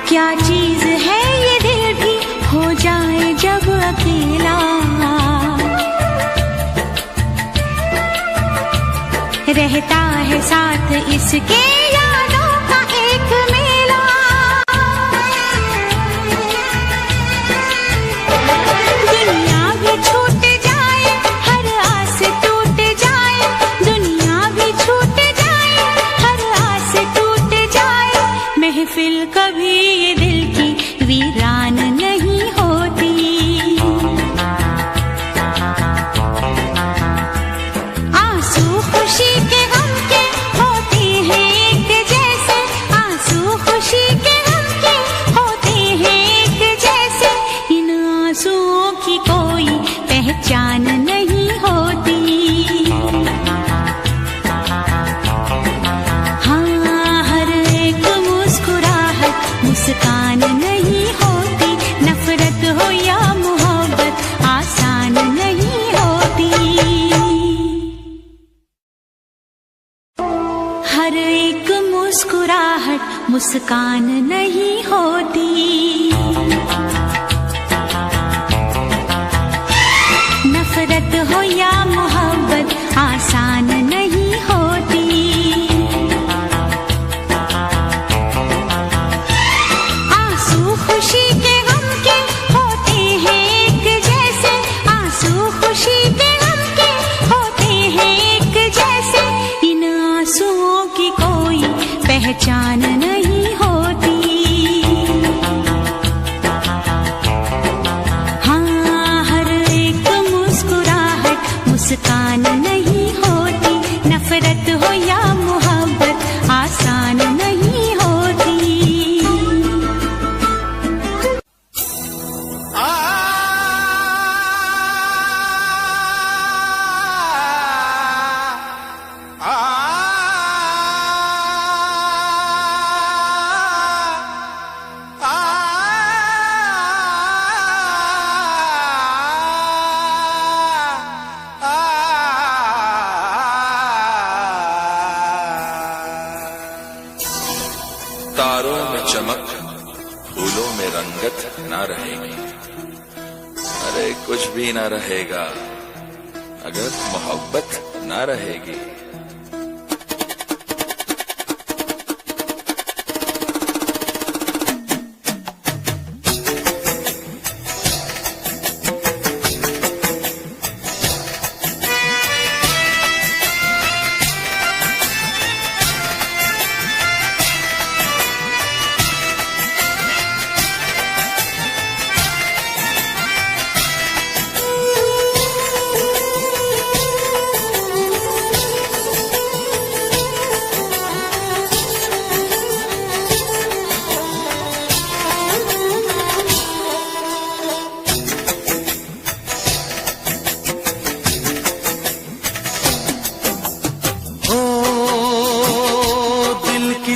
B: क्या चीज है ये दिल भी हो जाए जब अकेला, रहता है साथ इसके यादों का एक मेला। दुनिया भी छूट जाए, हर आस टूट जाए, दुनिया भी छूट जाए, हर आस टूट जाए, महफिल कभी ये दिल की वीरान नहीं होती। आंसू खुशी के गम के होते हैं एक जैसे, आंसू खुशी के गम के होते हैं एक जैसे, इन आंसुओं की कोई पहचान नहीं होती। हाँ, हर एक मुस्कुराहट मुस्कान नहीं होती, नफरत हो या मोहब्बत आसान नहीं होती। हर एक मुस्कुराहट मुस्कान नहीं होती, नफरत हो या मोहब्बत आसान नहीं होती। आंसू खुशी के गम के होते हैं एक जैसे, आंसू खुशी के गम के होते हैं एक जैसे, इन आंसुओं की कोई पहचान नहीं होती। हाँ, हर एक मुस्कुराहट मुस्कान नहीं होती, नफरत हो या मोहब्बत आसान नहीं होती।
C: तारों में चमक, फूलों में रंगत ना रहेगी, अरे कुछ भी ना रहेगा अगर मोहब्बत ना रहेगी।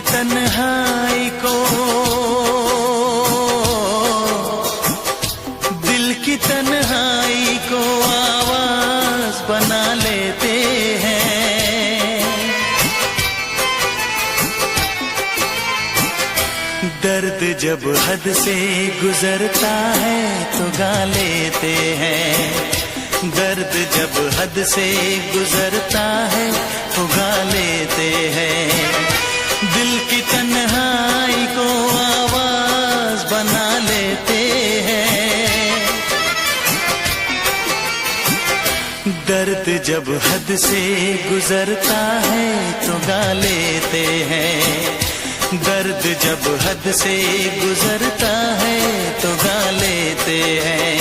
A: तन्हाई को, दिल की तन्हाई को आवाज बना लेते हैं। दर्द जब हद से गुजरता है तो गा लेते हैं, दर्द जब हद से गुजरता है तो गा लेते हैं। दिल की तन्हाई को आवाज बना लेते हैं। दर्द जब हद से गुजरता है तो गा लेते हैं, दर्द जब हद से गुजरता है तो गा लेते हैं,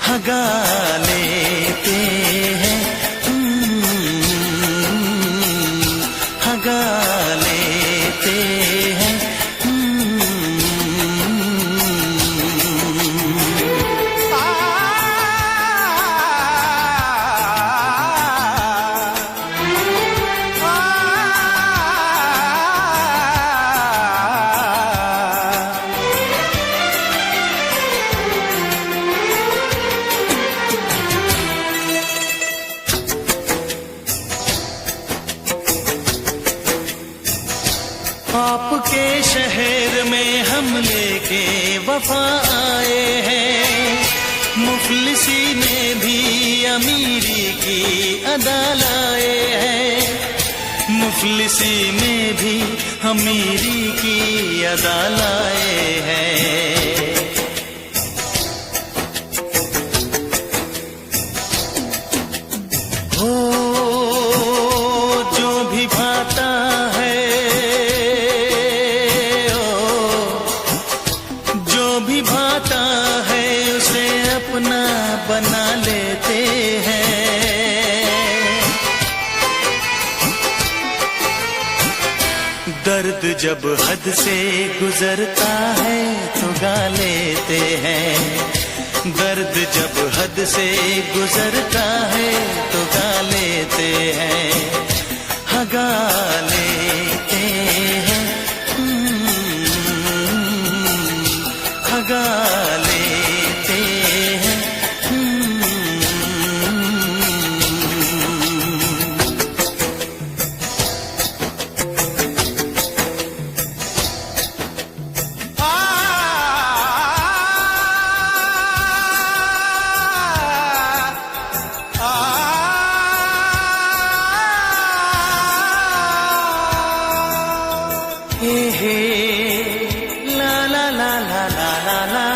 A: हाँ गा लेते हैं, हाँ गा लेते हैं। गम लेके वफा आए हैं। मुफलिसी में भी अमीरी की अदा लाए हैं। मुफलिसी में भी अमीरी की अदा लाए हैं। हो जो भी भाता है, जो भी भाता है उसे अपना बना लेते हैं। दर्द जब हद से गुजरता है तो गा लेते हैं। दर्द जब हद से गुजरता है तो गा लेते हैं। हाँ गा लेते हैं, हाँ गा लेते हैं। हे हे ला ला ला ला ला ला ला,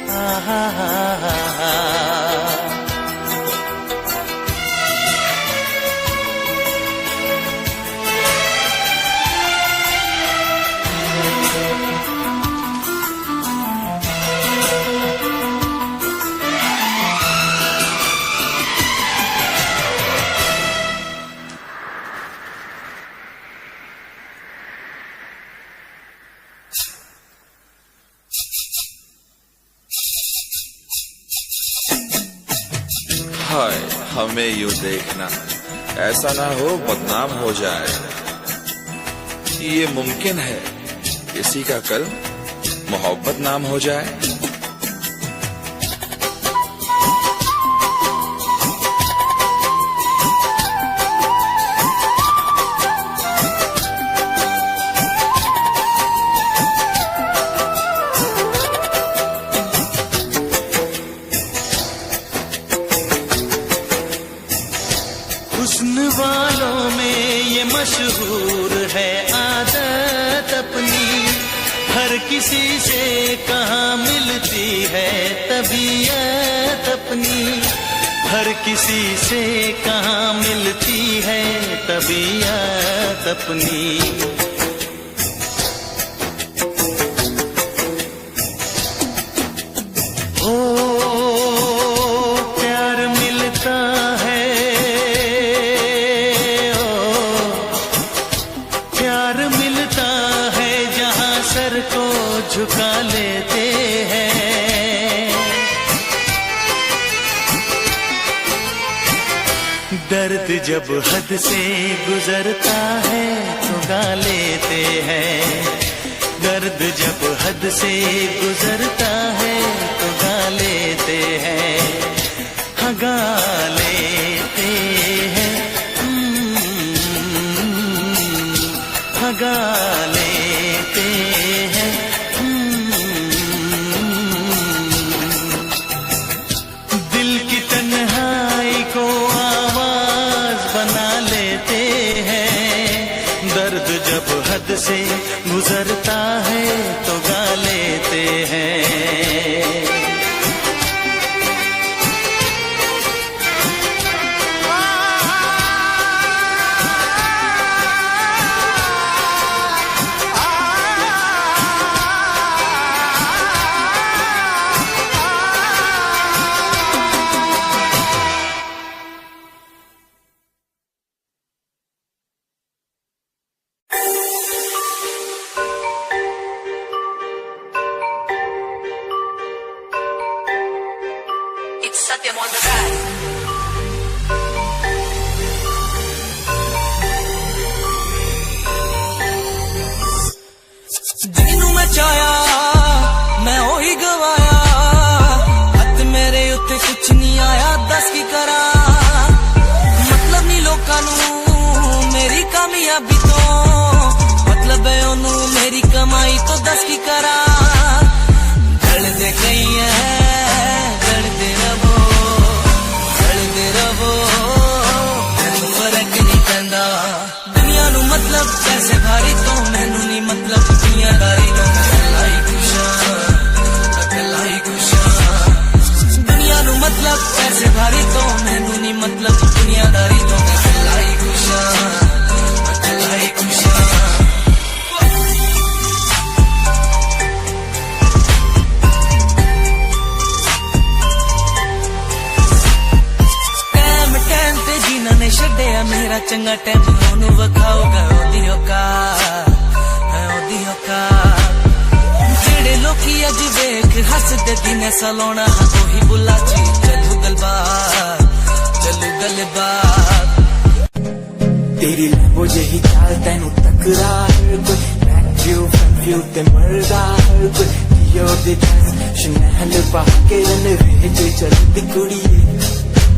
A: हा हा हा हा।
C: हाय हमें यूं देखना, ऐसा ना हो बदनाम हो जाए। ये मुमकिन है किसी का कल मोहब्बत नाम हो जाए।
A: हुस्न वालों में ये मशहूर है आदत अपनी। हर किसी से कहाँ मिलती है तबीयत अपनी। हर किसी से कहाँ मिलती है तबीयत अपनी। प्यार मिलता है, प्यार मिलता है जहाँ सर को झुका लेते हैं। दर्द जब हद से गुजरता है तो गा लेते हैं। दर्द जब हद से गुजरता है तो गा लेते हैं। हाँ गा लेते हैं, हाँ गा लेते हैं। दिल की तन्हाई को आवाज बना लेते हैं। दर्द जब हद से गुजरता है तो गा लेते हैं। दस की करा दे गई है दे रवो मैनू फर्क नहीं पैंदा दुनिया नू मतलब पैसे भारी तो मैनू नहीं मतलब दुनियादारी तो अकेला ही खुशा दुनिया नू मतलब पैसे भारी तो मैनू नहीं मतलब दुनियादारी तो अकेला ही खुशा छड्डिया मेरा चंगा टाइम ओनू वखाओगा ओदी औकात जेड़े लोकी अज वेख हसदे दिन सलोना ओही बुला ची चलू गलबात
F: तेरी लैम्बो जही चाल तैनू टकरा हर कोई बैक व्यू फ्रंट व्यू ते मरदा हर कोई दियो दे ड्रेस शनैल पा के रन वे चलदी कुड़ी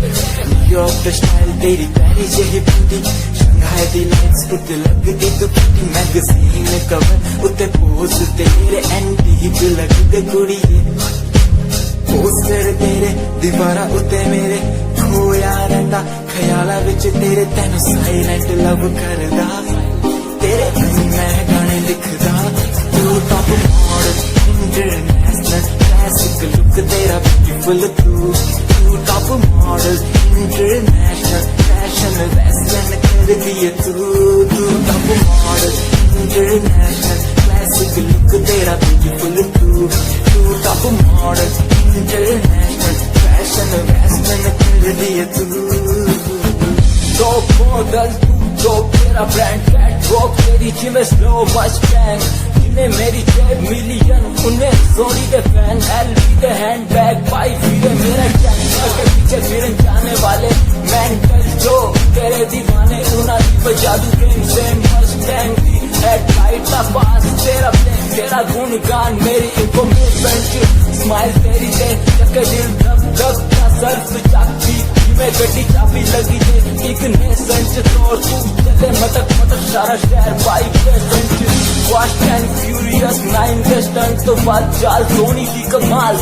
F: न्यूयॉर्क दा स्टाइल तेरी पैरी जही ब्यूटी शंघाई दी लाइट्स उत्ते लगदी तो किटी मैगजीन कवर उत्ते पोज तेरे एंटीक लगदे कुड़िए पोस्टर तेरे दीवारा उत्ते मेरे खोया रंदा ख्याला विच तेरे तैनू साइलेंट लव करदा तेरे मैं गाने लिखदा तू top model international classic look तेरा ब्यूटीफुल तू top model international fashion western कर दिए तू top model international classic look तेरा ब्यूटीफुल तू top model international fashion western कर दिए तू टॉप मॉडल तू तेरा ब्रांड कैट वॉक तेरी जिम स्लो मस्टैंग मेरी जेब मिलियन उन्हें सोनी के फैन एलवी के हैंडबैग पाई फिरे मेरा कैंपर के पीछे फिरन जाने वाले मेंटल जो तेरे दीवाने उना जादू के सेम मस्टैंग की हेडलाइट का पास तेरा प्लेन तेरा गुणगान मेरी इंफॉर्मेशन की स्माइल तेरी दे चक्कर दिल धक धक का सर्फ चाकी में गड्डी चाबी लगी दे एक ने संच तोड़ तू चले मटक सारा शहर 5% फास्ट एंड फ्यूरियस 9 के स्टंट तो बात चाल सोनी की कमाल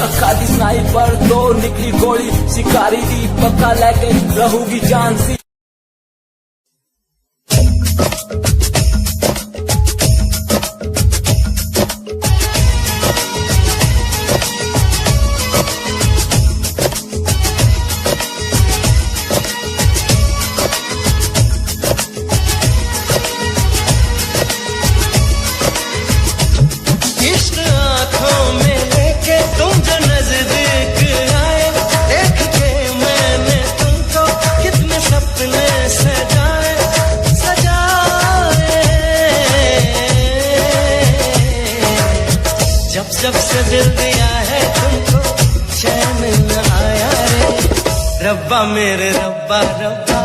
F: अखा दी स्नाइपर तो निकली गोली शिकारी दी पक्का लेके रहूगी जान सी
A: जब से दिल दिया है तुमको चैन न आया रे रब्बा मेरे रब्बा रब्बा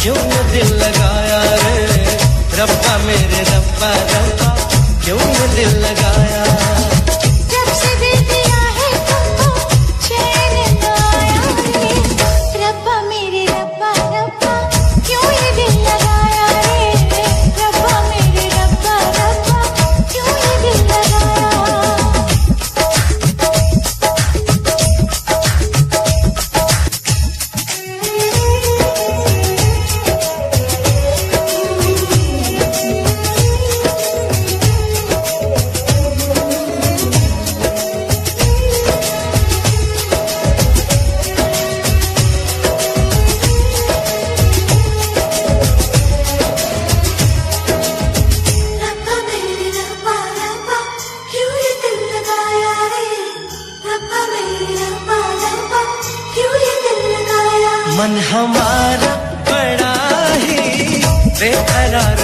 A: क्यों न दिल लगाया रे रब्बा मेरे रब्बा रब्बा क्यों न दिल लगाया
B: जब से दिल दिया है तुमको चैन न आया रे रब्बा मेरे रब्बा रब्बा क्यों ये दिल लगाया रे रब्बा मेरे रब्बा रब्बा क्यों ये दिल लगाया
A: मन हमारा बड़ा ही बेकरार